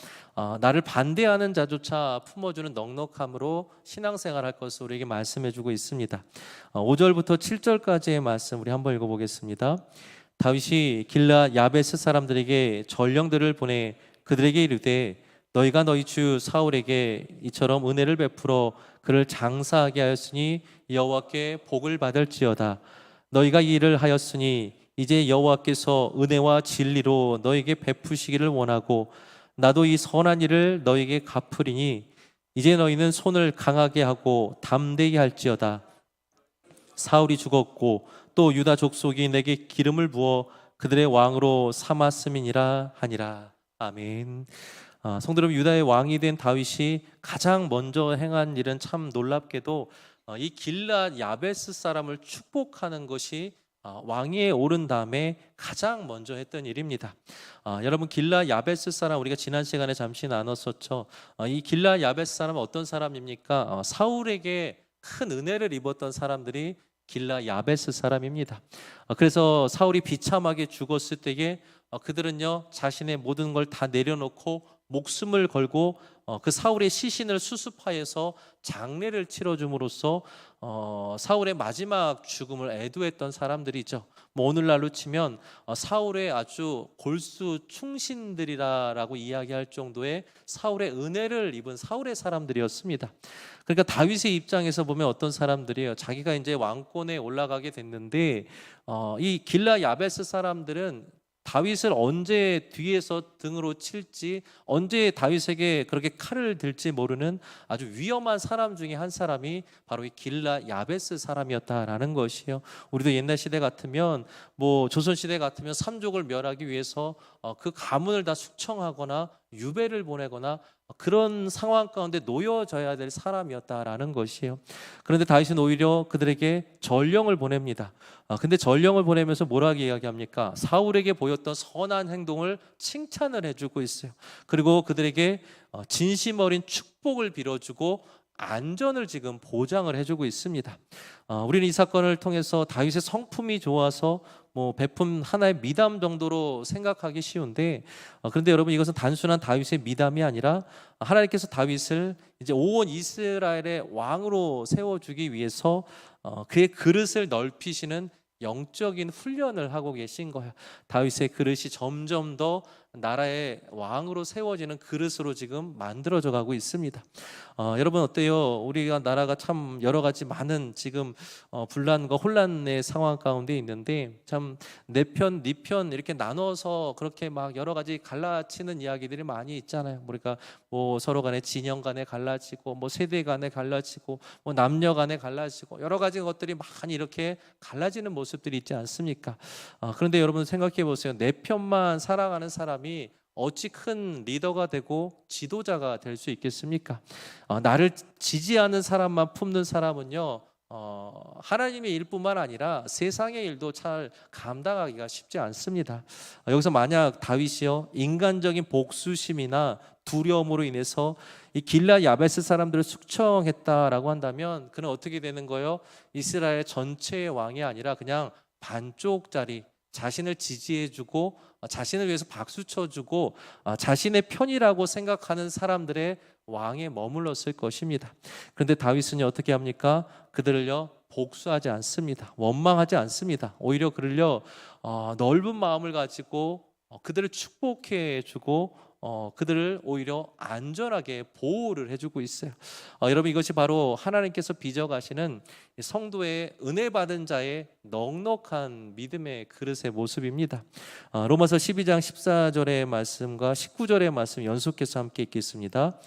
나를 반대하는 자조차 품어주는 넉넉함으로 신앙생활할 것을 우리에게 말씀해주고 있습니다. 5절부터 7절까지의 말씀 우리 한번 읽어보겠습니다. 다윗이 길라 야베스 사람들에게 전령들을 보내 그들에게 이르되 너희가 너희 주 사울에게 이처럼 은혜를 베풀어 그를 장사하게 하였으니 여호와께 복을 받을지어다. 너희가 이 일을 하였으니 이제 여호와께서 은혜와 진리로 너에게 베푸시기를 원하고 나도 이 선한 일을 너에게 갚으리니 이제 너희는 손을 강하게 하고 담대히 할지어다. 사울이 죽었고 또 유다 족속이 내게 기름을 부어 그들의 왕으로 삼았음이니라 하니라. 아멘. 성도 여러분, 유다의 왕이 된 다윗이 가장 먼저 행한 일은 참 놀랍게도 이 길앗 야베스 사람을 축복하는 것이 왕위에 오른 다음에 가장 먼저 했던 일입니다. 여러분, 길앗 야베스 사람 우리가 지난 시간에 잠시 나눴었죠. 이 길앗 야베스 사람은 어떤 사람입니까? 사울에게 큰 은혜를 입었던 사람들이 길앗 야베스 사람입니다. 그래서 사울이 비참하게 죽었을 때에 그들은요 자신의 모든 걸 다 내려놓고 목숨을 걸고 그 사울의 시신을 수습하여서 장례를 치러줌으로써 사울의 마지막 죽음을 애도했던 사람들이죠. 뭐 오늘날로 치면 사울의 아주 골수 충신들이라고 이야기할 정도의 사울의 은혜를 입은 사울의 사람들이었습니다. 그러니까 다윗의 입장에서 보면 어떤 사람들이에요. 자기가 이제 왕권에 올라가게 됐는데 이 길라 야베스 사람들은 다윗을 언제 뒤에서 등으로 칠지, 언제 다윗에게 그렇게 칼을 들지 모르는 아주 위험한 사람 중에 한 사람이 바로 이 길라 야베스 사람이었다라는 것이에요. 우리도 옛날 시대 같으면 뭐 조선 시대 같으면 삼족을 멸하기 위해서 그 가문을 다 숙청하거나 유배를 보내거나 그런 상황 가운데 놓여져야 될 사람이었다라는 것이에요. 그런데 다윗은 오히려 그들에게 전령을 보냅니다. 근데 전령을 보내면서 뭐라고 이야기합니까? 사울에게 보였던 선한 행동을 칭찬을 해주고 있어요. 그리고 그들에게 진심 어린 축복을 빌어주고 안전을 지금 보장을 해주고 있습니다. 우리는 이 사건을 통해서 다윗의 성품이 좋아서 뭐 베푼 하나의 미담 정도로 생각하기 쉬운데 그런데 여러분 이것은 단순한 다윗의 미담이 아니라 하나님께서 다윗을 이제 온 이스라엘의 왕으로 세워주기 위해서 그의 그릇을 넓히시는 영적인 훈련을 하고 계신 거예요. 다윗의 그릇이 점점 더 나라의 왕으로 세워지는 그릇으로 지금 만들어져 가고 있습니다. 여러분 어때요? 우리가 나라가 참 여러 가지 많은 지금 분란과 혼란의 상황 가운데 있는데 참 내 편, 네 편 이렇게 나눠서 그렇게 막 여러 가지 갈라치는 이야기들이 많이 있잖아요. 우리가 뭐 서로 간에 진영 간에 갈라지고 뭐 세대 간에 갈라지고 뭐 남녀 간에 갈라지고 여러 가지 것들이 많이 이렇게 갈라지는 모습들이 있지 않습니까? 그런데 여러분 생각해 보세요. 내 편만 사랑하는 사람이 어찌 큰 리더가 되고 지도자가 될 수 있겠습니까? 나를 지지하는 사람만 품는 사람은요 하나님의 일뿐만 아니라 세상의 일도 잘 감당하기가 쉽지 않습니다. 여기서 만약 다윗이요 인간적인 복수심이나 두려움으로 인해서 이 길라 야베스 사람들을 숙청했다라고 한다면 그는 어떻게 되는 거예요? 이스라엘 전체의 왕이 아니라 그냥 반쪽짜리, 자신을 지지해주고 자신을 위해서 박수 쳐주고 자신의 편이라고 생각하는 사람들의 왕에 머물렀을 것입니다. 그런데 다윗은 어떻게 합니까? 그들을요 복수하지 않습니다. 원망하지 않습니다. 오히려 그들을요 넓은 마음을 가지고 그들을 축복해주고 그들을 오히려 안전하게 보호를 해주고 있어요. 여러분, 이것이 바로 하나님께서 빚어가시는 성도의 은혜 받은 자의 넉넉한 믿음의 그릇의 모습입니다. 로마서 12장 14절의 말씀과 19절의 말씀 연속해서 함께 읽겠습니다.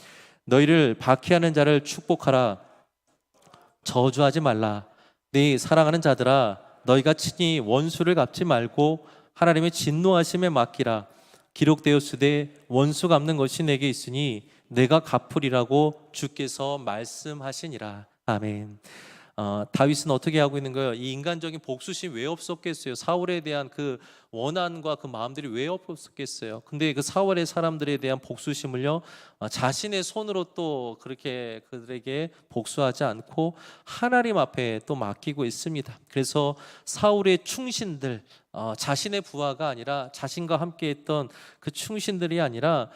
너희를 박해하는 자를 축복하라, 저주하지 말라. 네 사랑하는 자들아, 너희가 친히 원수를 갚지 말고 하나님의 진노하심에 맡기라. 기록되었으되 원수 갚는 것이 내게 있으니 내가 갚으리라고 주께서 말씀하시니라. 아멘. 다윗은 어떻게 하고 있는 거예요? 이 인간적인 복수심 왜 없었겠어요? 사울에 대한 그 원한과 그 마음들이 왜 없었겠어요? 근데 그 사울의 사람들에 대한 복수심을요 자신의 손으로 또 그렇게 그들에게 복수하지 않고 하나님 앞에 또 맡기고 있습니다. 그래서 사울의 충신들, 자신의 부하가 아니라 자신과 함께했던 그 충신들이 아니라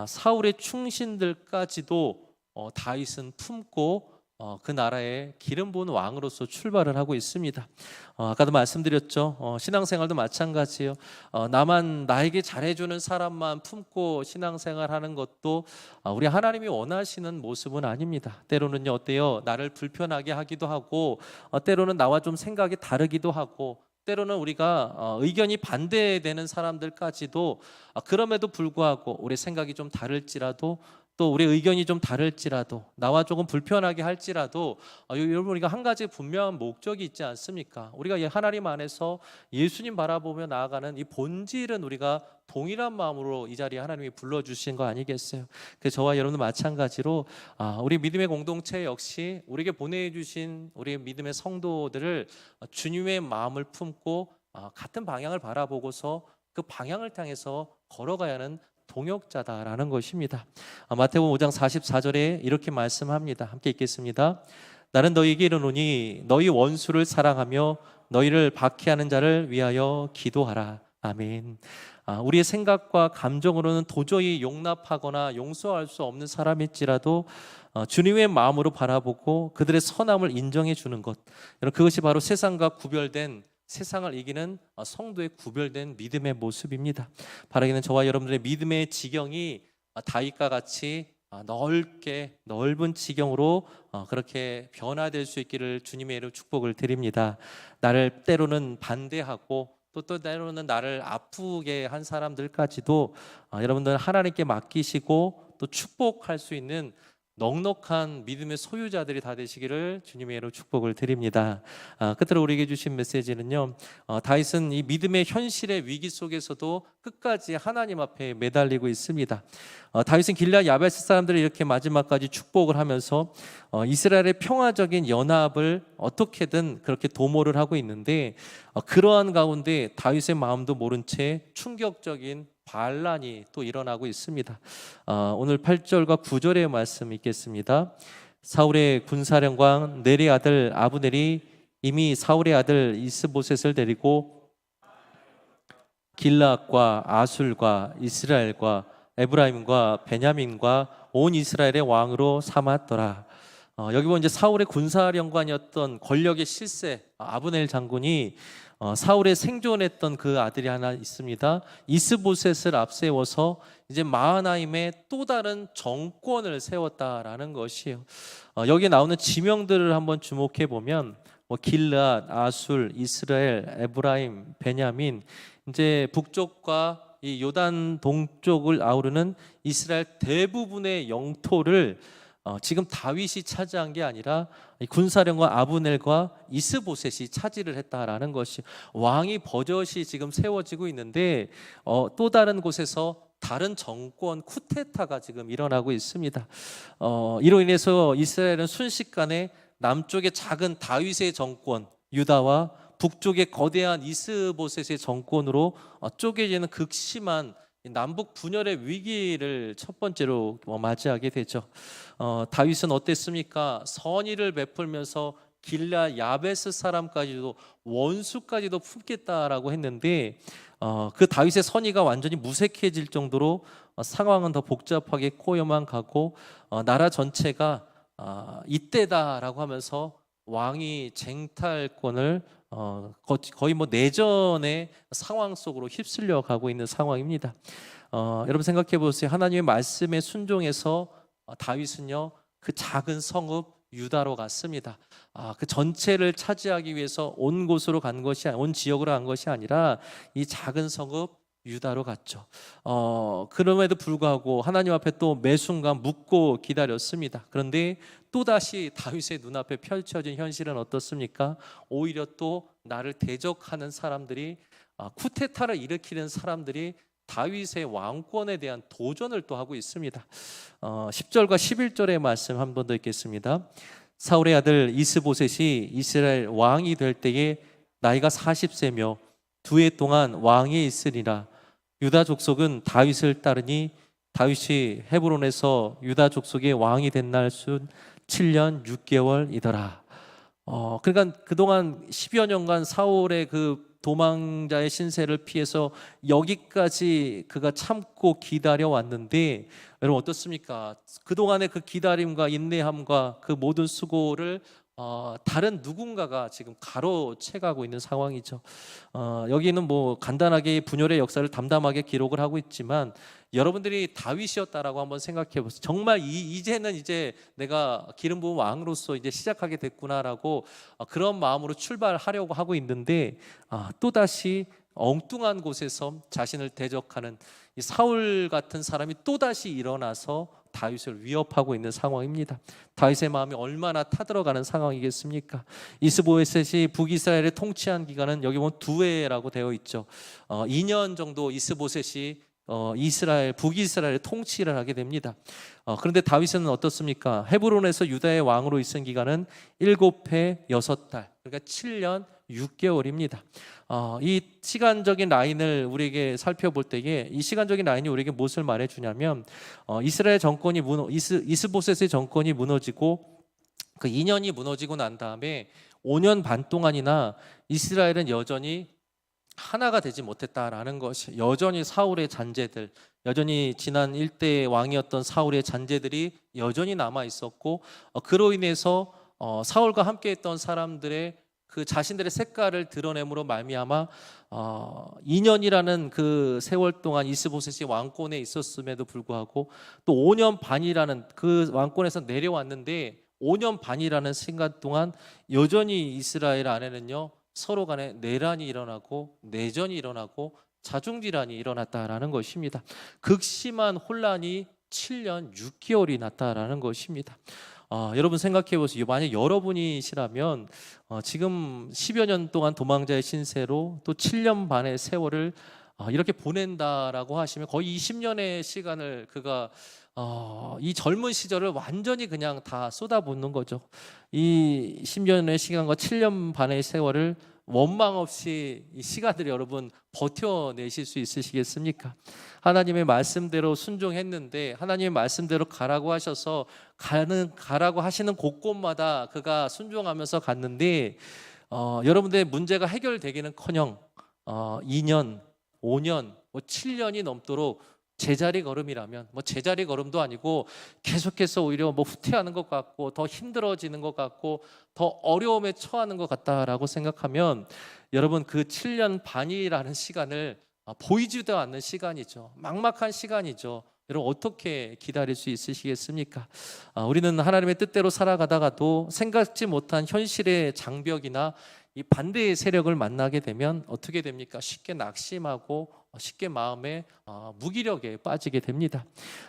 사울의 충신들까지도 다윗은 품고 그 나라의 기름 부은 왕으로서 출발을 하고 있습니다. 아까도 말씀드렸죠. 신앙생활도 마찬가지예요. 나에게 잘해주는 사람만 품고 신앙생활하는 것도 우리 하나님이 원하시는 모습은 아닙니다. 때로는요 어때요? 나를 불편하게 하기도 하고 때로는 나와 좀 생각이 다르기도 하고 때로는 우리가 의견이 반대되는 사람들까지도 그럼에도 불구하고 우리 생각이 좀 다를지라도 또 우리 의견이 좀 다를지라도 나와 조금 불편하게 할지라도 여러분 우리가 한 가지 분명한 목적이 있지 않습니까? 우리가 하나님 안에서 예수님 바라보며 나아가는 이 본질은 우리가 동일한 마음으로 이 자리에 하나님이 불러주신 거 아니겠어요? 그래서 저와 여러분도 마찬가지로 우리 믿음의 공동체 역시 우리에게 보내주신 우리 믿음의 성도들을 주님의 마음을 품고 같은 방향을 바라보고서 그 방향을 향해서 걸어가야 하는 동역자다라는 것입니다. 마태복음 5장 44절에 이렇게 말씀합니다. 함께 읽겠습니다. 나는 너희에게 이르노니 너희 원수를 사랑하며 너희를 박해하는 자를 위하여 기도하라. 아멘. 우리의 생각과 감정으로는 도저히 용납하거나 용서할 수 없는 사람일지라도 주님의 마음으로 바라보고 그들의 선함을 인정해 주는 것, 그것이 바로 세상과 구별된, 세상을 이기는 성도의 구별된 믿음의 모습입니다. 바라기는 저와 여러분들의 믿음의 지경이 다윗과 같이 넓게 넓은 지경으로 그렇게 변화될 수 있기를 주님의 이름으로 축복을 드립니다. 나를 때로는 반대하고 또 때로는 나를 아프게 한 사람들까지도 여러분들 하나님께 맡기시고 또 축복할 수 있는 넉넉한 믿음의 소유자들이 다 되시기를 주님의 이름으로 축복을 드립니다. 끝으로 우리에게 주신 메시지는요, 다윗은 이 믿음의 현실의 위기 속에서도 끝까지 하나님 앞에 매달리고 있습니다. 다윗은 길라 야베스 사람들이 이렇게 마지막까지 축복을 하면서 이스라엘의 평화적인 연합을 어떻게든 그렇게 도모를 하고 있는데 그러한 가운데 다윗의 마음도 모른 채 충격적인 반란이 또 일어나고 있습니다. 오늘 8절과 9절의 말씀 읽겠습니다. 사울의 군사령관 넬의 아들 아브넬이 이미 사울의 아들 이스보셋을 데리고 길라앗과 아술과 이스라엘과 에브라임과 베냐민과 온 이스라엘의 왕으로 삼았더라. 여기 보면 이제 사울의 군사령관이었던 권력의 실세 아브넬 장군이 사울의 생존했던 그 아들이 하나 있습니다. 이스보셋을 앞세워서 이제 마하나임의 또 다른 정권을 세웠다라는 것이에요. 여기 나오는 지명들을 한번 주목해 보면 길르앗, 아술, 이스라엘, 에브라임, 베냐민, 이제 북쪽과 이 요단 동쪽을 아우르는 이스라엘 대부분의 영토를 지금 다윗이 차지한 게 아니라 군사령관 아브넬과 이스보셋이 차지를 했다라는 것이, 왕이 버젓이 지금 세워지고 있는데 또 다른 곳에서 다른 정권 쿠데타가 지금 일어나고 있습니다. 이로 인해서 이스라엘은 순식간에 남쪽의 작은 다윗의 정권 유다와 북쪽의 거대한 이스보셋의 정권으로 쪼개지는 극심한 남북 분열의 위기를 첫 번째로 맞이하게 되죠. 다윗은 어땠습니까? 선의를 베풀면서 길라 야베스 사람까지도 원수까지도 품겠다라고 했는데 그 다윗의 선의가 완전히 무색해질 정도로 상황은 더 복잡하게 꼬여만 가고 나라 전체가 이때다라고 하면서 왕이 쟁탈권을 거의 뭐 내전의 상황 속으로 휩쓸려 가고 있는 상황입니다. 여러분 생각해 보세요. 하나님의 말씀에 순종해서 다윗은요 그 작은 성읍 유다로 갔습니다. 그 전체를 차지하기 위해서 온 곳으로 간 것이 온 지역으로 간 것이 아니라 이 작은 성읍 유다로 갔죠. 그럼에도 불구하고 하나님 앞에 또 매 순간 묻고 기다렸습니다. 그런데 또다시 다윗의 눈앞에 펼쳐진 현실은 어떻습니까? 오히려 또 나를 대적하는 사람들이 쿠데타를 일으키는 사람들이 다윗의 왕권에 대한 도전을 또 하고 있습니다. 10절과 11절의 말씀 한 번 더 읽겠습니다. 사울의 아들 이스보셋이 이스라엘 왕이 될 때에 나이가 40세며 2해 동안 왕에 있으리라. 유다 족속은 다윗을 따르니 다윗이 헤브론에서 유다 족속의 왕이 된 날 순 7년 6개월이더라. 그러니까 그동안 10여 년간 사울의 그 도망자의 신세를 피해서 여기까지 그가 참고 기다려 왔는데 여러분 어떻습니까? 그동안의 그 기다림과 인내함과 그 모든 수고를 다른 누군가가 지금 가로채가고 있는 상황이죠. 여기는 뭐 간단하게 분열의 역사를 담담하게 기록을 하고 있지만 여러분들이 다윗이었다라고 한번 생각해 보세요. 정말 이제는 이제 내가 기름 부은 왕으로서 이제 시작하게 됐구나라고 그런 마음으로 출발하려고 하고 있는데 또다시 엉뚱한 곳에서 자신을 대적하는 이 사울 같은 사람이 또다시 일어나서 다윗을 위협하고 있는 상황입니다. 다윗의 마음이 얼마나 타들어가는 상황이겠습니까? 이스보셋이 북이스라엘을 통치한 기간은 여기 보면 2해라고 되어 있죠. 2년 정도 이스보셋이 북이스라엘의 통치를 하게 됩니다. 그런데 다윗은 어떻습니까? 헤브론에서 유다의 왕으로 있은 기간은 7해 6달, 그러니까 7년 6개월입니다. 이 시간적인 라인을 우리에게 살펴볼 때에 이 시간적인 라인이 우리에게 무엇을 말해주냐면 이스라엘 정권이 이스보셋의 정권이 무너지고 그 2년이 무너지고 난 다음에 5년 반 동안이나 이스라엘은 여전히 하나가 되지 못했다라는 것이 여전히 사울의 잔재들, 여전히 지난 일대의 왕이었던 사울의 잔재들이 여전히 남아 있었고 그로 인해서 사울과 함께했던 사람들의 그 자신들의 색깔을 드러냄으로 말미암아 2년이라는 그 세월 동안 이스보셋이 왕권에 있었음에도 불구하고 또 5년 반이라는 그 왕권에서 내려왔는데 5년 반이라는 시간 동안 여전히 이스라엘 안에는요 서로 간에 내란이 일어나고 내전이 일어나고 자중질환이 일어났다라는 것입니다. 극심한 혼란이 7년 6개월이 났다라는 것입니다. 여러분 생각해 보세요. 만약 여러분이시라면 지금 10여 년 동안 도망자의 신세로 또 7년 반의 세월을 이렇게 보낸다라고 하시면 거의 20년의 시간을 그가 이 젊은 시절을 완전히 그냥 다 쏟아붓는 거죠. 이 10년의 시간과 7년 반의 세월을 원망 없이 이 시간들을 여러분 버텨내실 수 있으시겠습니까? 하나님의 말씀대로 순종했는데 하나님의 말씀대로 가라고 하셔서 가라고 하시는 곳곳마다 그가 순종하면서 갔는데 여러분들의 문제가 해결되기는커녕 2년, 5년, 7년이 넘도록 제자리 걸음이라면 제자리 걸음도 아니고 계속해서 오히려 후퇴하는 것 같고 더 힘들어지는 것 같고 더 어려움에 처하는 것 같다라고 생각하면 여러분 그 7년 반이라는 시간을 보이지도 않는 시간이죠. 막막한 시간이죠. 여러분 어떻게 기다릴 수 있으시겠습니까? 우리는 하나님의 뜻대로 살아가다가도 생각지 못한 현실의 장벽이나 이 반대의 세력을 만나게 되면 어떻게 됩니까? 쉽게 낙심하고 쉽게 마음에 무기력에 빠지게 됩니다.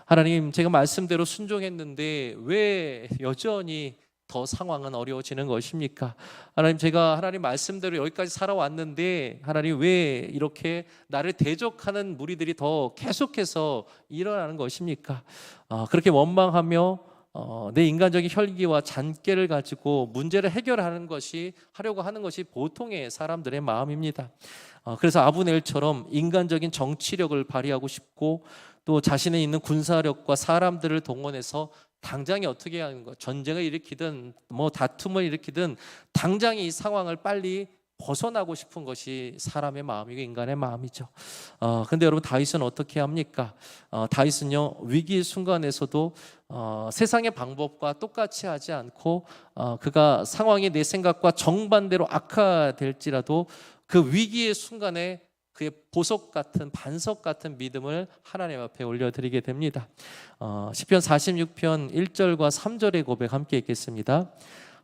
하나님, 제가 말씀대로 순종했는데 왜 여전히 더 상황은 어려워지는 것입니까? 하나님, 제가 하나님 말씀대로 여기까지 살아왔는데 하나님 왜 이렇게 나를 대적하는 무리들이 더 계속해서 일어나는 것입니까? 그렇게 원망하며 내 인간적인 혈기와 잔꾀를 가지고 문제를 하려고 하는 것이 보통의 사람들의 마음입니다. 그래서 아브넬처럼 인간적인 정치력을 발휘하고 싶고 또 자신의 있는 군사력과 사람들을 동원해서 당장에 어떻게 하는 것, 전쟁을 일으키든 뭐 다툼을 일으키든 당장 이 상황을 빨리 벗어나고 싶은 것이 사람의 마음이고 인간의 마음이죠. 근데 여러분 다윗은 어떻게 합니까? 다윗은요 위기 순간에서도 세상의 방법과 똑같이 하지 않고 그가 상황이 내 생각과 정반대로 악화될지라도 그 위기의 순간에 그의 보석 같은 반석 같은 믿음을 하나님 앞에 올려드리게 됩니다. 시편 46편 1절과 3절의 고백 함께 읽겠습니다.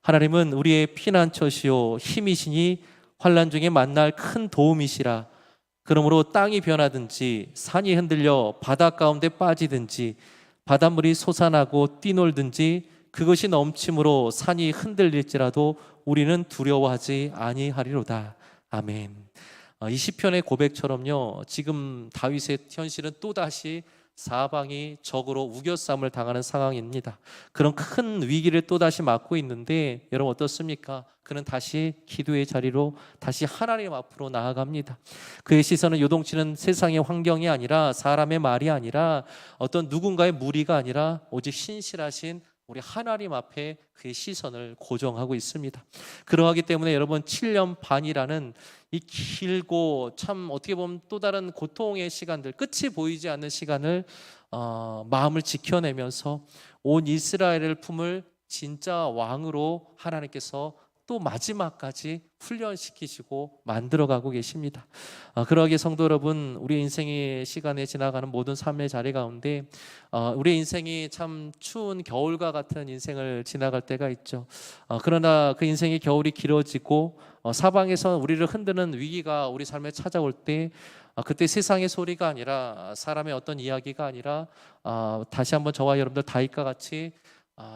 하나님은 우리의 피난처시요 힘이시니 환난 중에 만날 큰 도움이시라. 그러므로 땅이 변하든지 산이 흔들려 바다 가운데 빠지든지 바닷물이 솟아나고 뛰놀든지 그것이 넘침으로 산이 흔들릴지라도 우리는 두려워하지 아니하리로다. 아멘. 이 시편의 고백처럼요 지금 다윗의 현실은 또다시 사방이 적으로 우겨쌈을 당하는 상황입니다. 그런 큰 위기를 또다시 맞고 있는데 여러분 어떻습니까? 그는 다시 기도의 자리로 다시 하나님 앞으로 나아갑니다. 그의 시선은 요동치는 세상의 환경이 아니라 사람의 말이 아니라 어떤 누군가의 무리가 아니라 오직 신실하신 우리 하나님 앞에 그의 시선을 고정하고 있습니다. 그러하기 때문에 여러분 7년 반이라는 이 길고 참 어떻게 보면 또 다른 고통의 시간들, 끝이 보이지 않는 시간을 마음을 지켜내면서 온 이스라엘을 품을 진짜 왕으로 하나님께서 또 마지막까지 훈련시키시고 만들어가고 계십니다. 그러기에 성도 여러분, 우리 인생의 시간에 지나가는 모든 삶의 자리 가운데 우리 인생이 참 추운 겨울과 같은 인생을 지나갈 때가 있죠. 그러나 그 인생의 겨울이 길어지고 사방에서 우리를 흔드는 위기가 우리 삶에 찾아올 때 그때 세상의 소리가 아니라 사람의 어떤 이야기가 아니라 다시 한번 저와 여러분들 다윗과 같이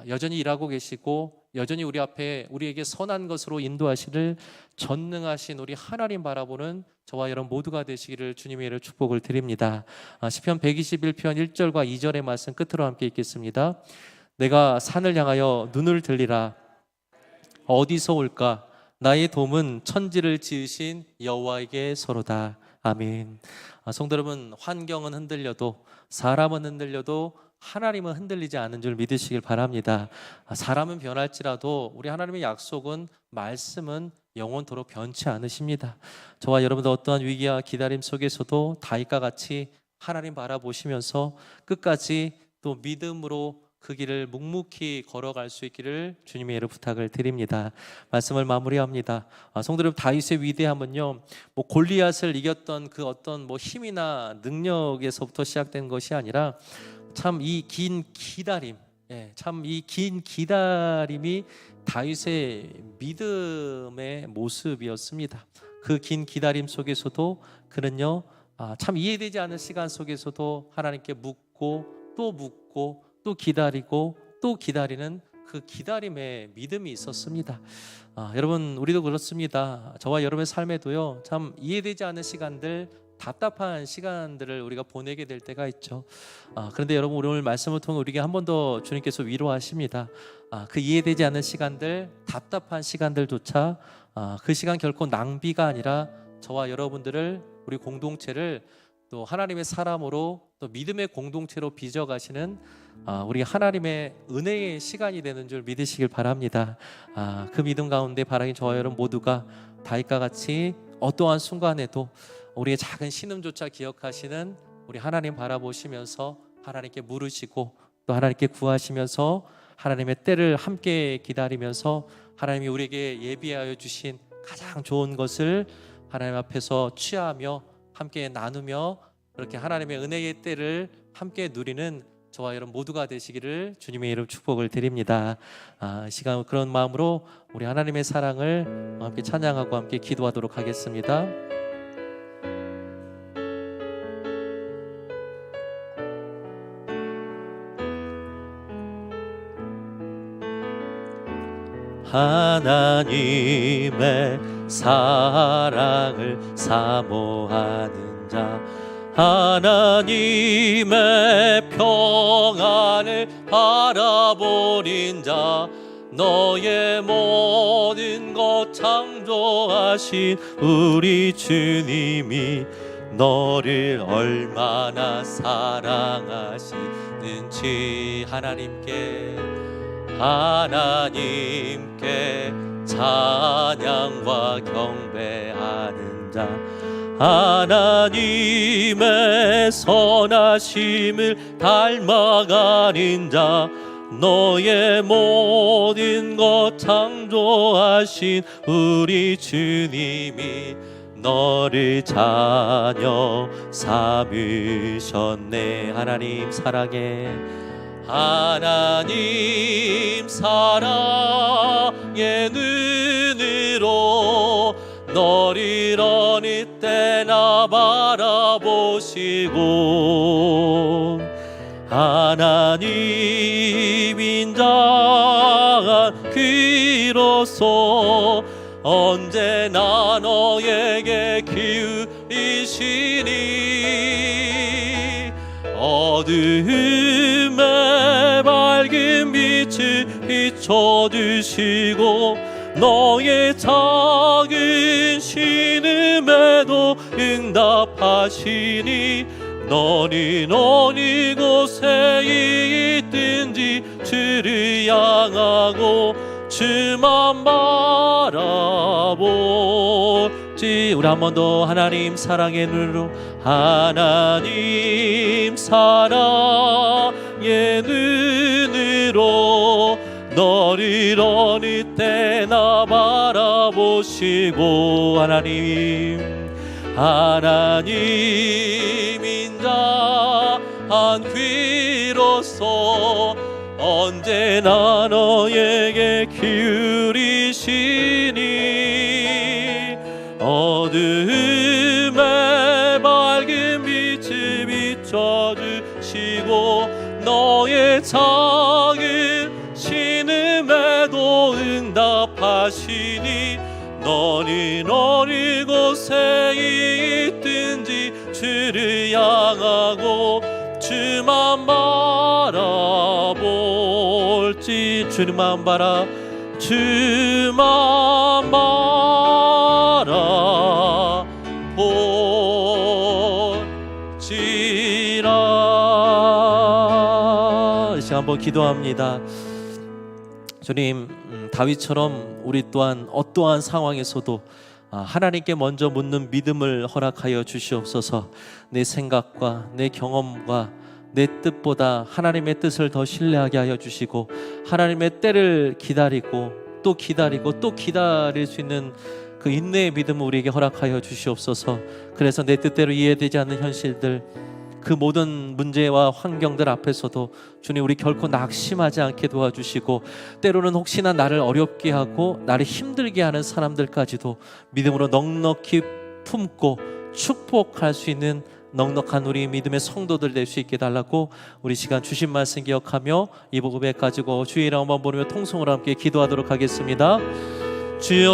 여전히 일하고 계시고 여전히 우리 앞에 우리에게 선한 것으로 인도하시를 전능하신 우리 하나님 바라보는 저와 여러분 모두가 되시기를 주님의 이름으로 축복을 드립니다. 시편 121편 1절과 2절의 말씀 끝으로 함께 읽겠습니다. 내가 산을 향하여 눈을 들리라. 어디서 올까? 나의 도움은 천지를 지으신 여호와에게서로다. 아멘. 성도 여러분, 환경은 흔들려도 사람은 흔들려도 하나님은 흔들리지 않는 줄 믿으시길 바랍니다. 사람은 변할지라도 우리 하나님의 약속은 말씀은 영원토록 변치 않으십니다. 저와 여러분도 어떠한 위기와 기다림 속에서도 다윗과 같이 하나님 바라보시면서 끝까지 또 믿음으로 그 길을 묵묵히 걸어갈 수 있기를 주님의 이름으로 부탁을 드립니다. 말씀을 마무리합니다. 성도 여러분, 다윗의 위대함은요 골리앗을 이겼던 그 어떤 힘이나 능력에서부터 시작된 것이 아니라 참 이 긴 기다림, 참 이 긴 기다림이 다윗의 믿음의 모습이었습니다. 그 긴 기다림 속에서도 그는요 참 이해되지 않는 시간 속에서도 하나님께 묻고 또 기다리고 또 기다리는 그 기다림의 믿음이 있었습니다. 여러분, 우리도 그렇습니다. 저와 여러분의 삶에도요 참 이해되지 않는 시간들, 답답한 시간들을 우리가 보내게 될 때가 있죠. 그런데 여러분, 오늘 말씀을 통해 우리에게 한 번 더 주님께서 위로하십니다. 그 이해되지 않는 시간들, 답답한 시간들조차 그 시간 결코 낭비가 아니라 저와 여러분들을, 우리 공동체를 또 하나님의 사람으로 또 믿음의 공동체로 빚어가시는 우리 하나님의 은혜의 시간이 되는 줄 믿으시길 바랍니다. 그 믿음 가운데 바라긴 저와 여러분 모두가 다윗과 같이 어떠한 순간에도 우리의 작은 신음조차 기억하시는 우리 하나님 바라보시면서 하나님께 물으시고 또 하나님께 구하시면서 하나님의 때를 함께 기다리면서 하나님이 우리에게 예비하여 주신 가장 좋은 것을 하나님 앞에서 취하며 함께 나누며 그렇게 하나님의 은혜의 때를 함께 누리는 저와 여러분 모두가 되시기를 주님의 이름 축복을 드립니다. 이 시간 그런 마음으로 우리 하나님의 사랑을 함께 찬양하고 함께 기도하도록 하겠습니다. 하나님의 사랑을 사모하는 자, 하나님의 평안을 바라보는 자, 너의 모든 것 창조하신 우리 주님이 너를 얼마나 사랑하시는지 하나님께 찬양과 경배하는 자, 하나님의 선하심을 닮아가는 자, 너의 모든 것 창조하신 우리 주님이 너를 자녀 삼으셨네. 하나님 사랑해, 하나님 사랑의 눈으로 너를 어느 때나 바라보시고, 하나님 인자한 귀로서 언제나 너에게 기울이시니, 어두움에 밝은 빛을 비춰주시고 너의 작은 신음에도 응답하시니, 너는 어느 곳에 있든지 주를 향하고 주만 바라볼지. 우리 한 번 더 하나님 사랑의 눈으로, 하나님 사랑의 눈으로 너를 어느 때나 바라보시고, 하나님 인자한 귀로서 언제나 너에게 기울이시니, 어두움에 밝은 빛을 비춰주시고 너의 작은 신음에도 응답하시니, 너는 어느 곳에 있든지 주를 향하고 주만 바라볼지. 주만 바라볼지라. 이제 한번 기도합니다. 주님, 다윗처럼 우리 또한 어떠한 상황에서도 하나님께 먼저 묻는 믿음을 허락하여 주시옵소서. 내 생각과 내 경험과 내 뜻보다 하나님의 뜻을 더 신뢰하게 하여 주시고, 하나님의 때를 기다리고 또 기다리고 또 기다릴 수 있는 그 인내의 믿음을 우리에게 허락하여 주시옵소서. 그래서 내 뜻대로 이해되지 않는 현실들, 그 모든 문제와 환경들 앞에서도 주님, 우리 결코 낙심하지 않게 도와주시고, 때로는 혹시나 나를 어렵게 하고 나를 힘들게 하는 사람들까지도 믿음으로 넉넉히 품고 축복할 수 있는 넉넉한 우리 믿음의 성도들 될 수 있게 달라고, 우리 시간 주신 말씀 기억하며 이 고백 가지고 주의 이름 한번 부르며 통성으로 함께 기도하도록 하겠습니다. 주여,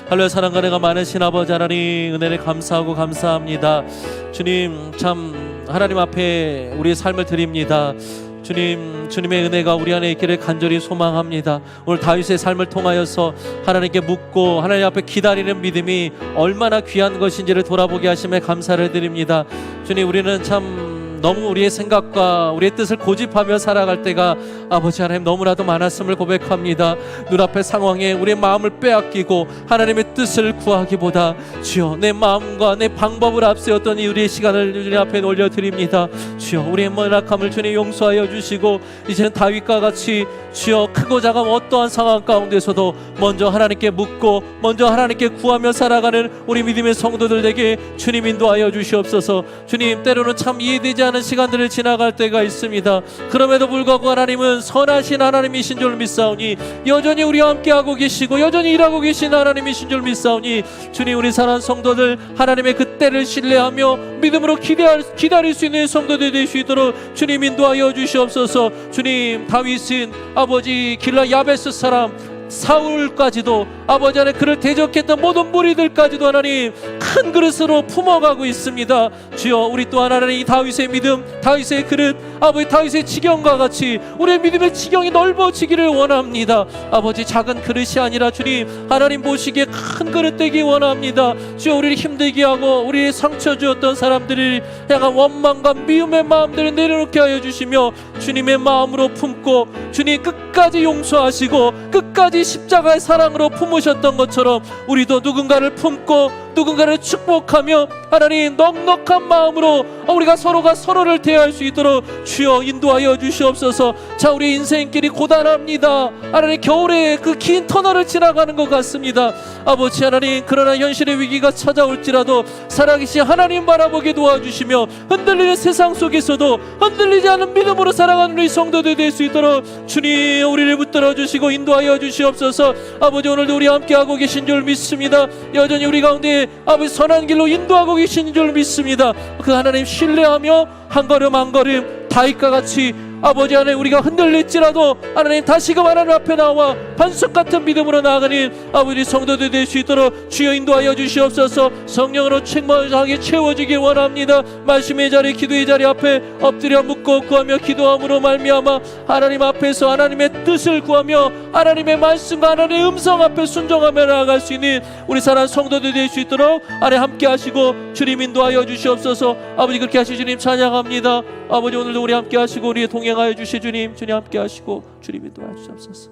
할렐루야. 사랑과 은혜가 많으신 아버지 하나님, 은혜를 감사하고 감사합니다. 주님, 참 하나님 앞에 우리의 삶을 드립니다. 주님, 주님의 은혜가 우리 안에 있기를 간절히 소망합니다. 오늘 다윗의 삶을 통하여서 하나님께 묻고 하나님 앞에 기다리는 믿음이 얼마나 귀한 것인지를 돌아보게 하심에 감사를 드립니다. 주님, 우리는 참 너무 우리의 생각과 우리의 뜻을 고집하며 살아갈 때가 아버지 하나님 너무나도 많았음을 고백합니다. 눈앞의 상황에 우리의 마음을 빼앗기고 하나님의 뜻을 구하기보다 주여, 내 마음과 내 방법을 앞세웠던 이 우리의 시간을 주님 앞에 올려드립니다. 주여, 우리의 연약함을 주님 용서하여 주시고, 이제는 다윗과 같이 주여, 크고 작은 어떠한 상황 가운데서도 먼저 하나님께 묻고 먼저 하나님께 구하며 살아가는 우리 믿음의 성도들에게 주님 인도하여 주시옵소서. 주님, 때로는 참 이해되지 않는 시간들을 지나갈 때가 있습니다. 그럼에도 불구하고 하나님은 선하신 하나님이신 줄 믿사오니, 여전히 우리와 함께하고 계시고 여전히 일하고 계신 하나님이신 줄 믿사오니, 주님, 우리 사랑하는 성도들 하나님의 그 때를 신뢰하며 믿음으로 기다릴 수 있는 성도들 될 수 있도록 주님 인도하여 주시옵소서. 주님, 다윗은 아버지 길라 야베스 사람 사울까지도 아버지 하나님 그를 대적했던 모든 무리들까지도 하나님 큰 그릇으로 품어가고 있습니다. 주여, 우리 또한 하나님 이 다윗의 믿음, 다윗의 그릇, 아버지 다윗의 지경과 같이 우리의 믿음의 지경이 넓어지기를 원합니다. 아버지, 작은 그릇이 아니라 주님 하나님 보시기에 큰 그릇 되기 원합니다. 주여, 우리를 힘들게 하고 우리의 상처 주었던 사람들을 향한 원망과 미움의 마음들을 내려놓게 하여 주시며 주님의 마음으로 품고 주님 끝까지 용서하시고 끝까지 십자가의 사랑으로 품으셨던 것처럼 우리도 누군가를 품고 누군가를 축복하며 하나님 넉넉한 마음으로 우리가 서로가 서로를 대할 수 있도록 주여 인도하여 주시옵소서. 자, 우리 인생길이 고단합니다. 하나님, 겨울에 그 긴 터널을 지나가는 것 같습니다. 아버지 하나님, 그러나 현실의 위기가 찾아올지라도 살아계신 하나님 바라보게 도와주시며 흔들리는 세상 속에서도 흔들리지 않은 믿음으로 살아가는 우리 성도들 될 수 있도록 주님 우리를 붙들어 주시고 인도하여 주시옵소서. 아버지, 오늘도 우리 함께하고 계신 줄 믿습니다. 여전히 우리 가운데 아버지 선한 길로 인도하고 계신 줄 믿습니다. 그 하나님 신뢰하며 한 걸음 한 걸음 다윗과 같이 아버지 하나님 우리가 흔들릴지라도 하나님 다시금 하나님 앞에 나와 반석 같은 믿음으로 나아가는 아버지 성도들 될 수 있도록 주여 인도하여 주시옵소서. 성령으로 충만하게 채워지길 원합니다. 말씀의 자리, 기도의 자리 앞에 엎드려 묻고 구하며 기도함으로 말미암아 하나님 앞에서 하나님의 뜻을 구하며 하나님의 말씀과 하나님의 음성 앞에 순종하며 나아갈 수 있는 우리 사랑하는 성도들 될 수 있도록 아래 함께 하시고 주님 인도하여 주시옵소서. 아버지, 그렇게 하시 주님 찬양합니다. 아버지, 오늘도 우리 함께 하시고 우리의 동행하여 주시 주님 함께 하시고 주님 인도하여 주시옵소서.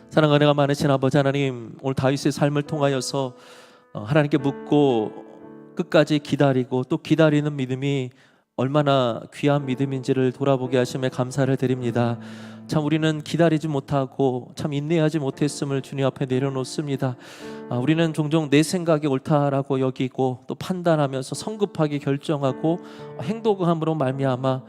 사랑과 은혜가 많으신 아버지 하나님, 오늘 다윗의 삶을 통하여서 하나님께 묻고 끝까지 기다리고 또 기다리는 믿음이 얼마나 귀한 믿음인지를 돌아보게 하심에 감사를 드립니다. 참 우리는 기다리지 못하고 참 인내하지 못했음을 주님 앞에 내려놓습니다. 우리는 종종 내 생각이 옳다라고 여기고 또 판단하면서 성급하게 결정하고 행동함으로 말미암아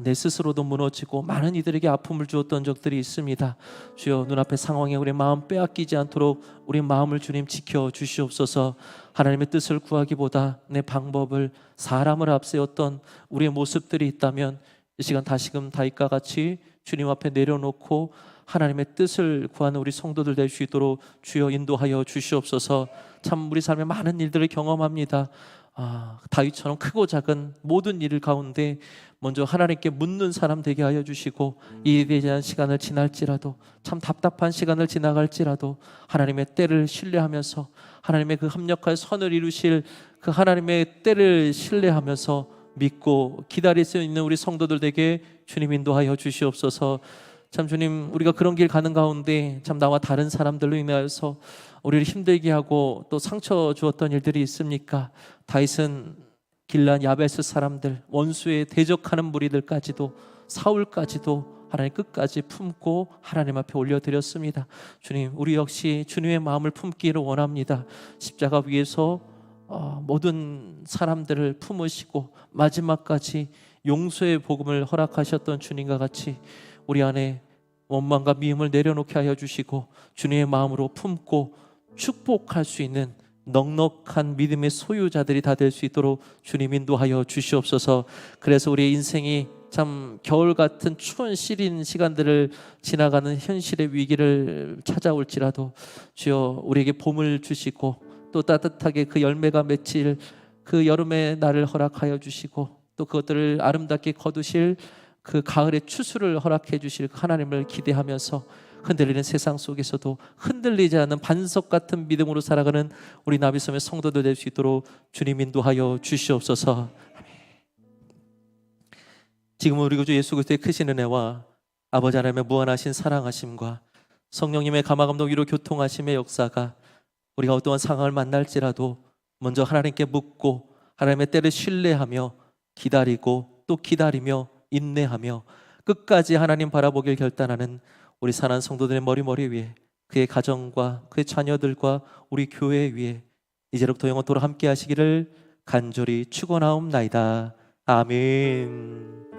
내 스스로도 무너지고 많은 이들에게 아픔을 주었던 적들이 있습니다. 주여, 눈앞의 상황에 우리 마음 빼앗기지 않도록 우리 마음을 주님 지켜 주시옵소서. 하나님의 뜻을 구하기보다 내 방법을, 사람을 앞세웠던 우리의 모습들이 있다면 이 시간 다시금 다윗과 같이 주님 앞에 내려놓고 하나님의 뜻을 구하는 우리 성도들 될 수 있도록 주여 인도하여 주시옵소서. 참 우리 삶에 많은 일들을 경험합니다. 다윗처럼 크고 작은 모든 일 가운데 먼저 하나님께 묻는 사람 되게 하여 주시고 이 일에 대한 시간을 지날지라도 참 답답한 시간을 지나갈지라도 하나님의 때를 신뢰하면서 하나님의 그 합력할 선을 이루실 그 하나님의 때를 신뢰하면서 믿고 기다릴 수 있는 우리 성도들 되게 주님 인도하여 주시옵소서. 참 주님, 우리가 그런 길 가는 가운데 참 나와 다른 사람들로 인하여서 우리를 힘들게 하고 또 상처 주었던 일들이 있습니까? 다윗은 길란 야베스 사람들, 원수에 대적하는 무리들까지도, 사울까지도 하나님 끝까지 품고 하나님 앞에 올려드렸습니다. 주님, 우리 역시 주님의 마음을 품기를 원합니다. 십자가 위에서 모든 사람들을 품으시고 마지막까지 용서의 복음을 허락하셨던 주님과 같이 우리 안에 원망과 미움을 내려놓게 하여 주시고 주님의 마음으로 품고 축복할 수 있는 넉넉한 믿음의 소유자들이 다 될 수 있도록 주님 인도하여 주시옵소서. 그래서 우리의 인생이 참 겨울 같은 추운 시린 시간들을 지나가는 현실의 위기를 찾아올지라도 주여 우리에게 봄을 주시고 또 따뜻하게 그 열매가 맺힐 그 여름의 날을 허락하여 주시고 또 그것들을 아름답게 거두실 그 가을의 추수를 허락해 주실 그 하나님을 기대하면서 흔들리는 세상 속에서도 흔들리지 않는 반석 같은 믿음으로 살아가는 우리 나비섬의 성도들 될 수 있도록 주님 인도하여 주시옵소서. 지금 우리 구주 예수 그리스도의 크신 은혜와 아버지 하나님의 무한하신 사랑하심과 성령님의 감화감동 위로 교통하심의 역사가 우리가 어떠한 상황을 만날지라도 먼저 하나님께 묻고 하나님의 때를 신뢰하며 기다리고 또 기다리며 인내하며 끝까지 하나님 바라보길 결단하는 우리 사랑하는 성도들의 머리 위에 그의 가정과 그의 자녀들과 우리 교회 위에 이제로부터 영원토록 함께 하시기를 간절히 축원하옵나이다. 아멘.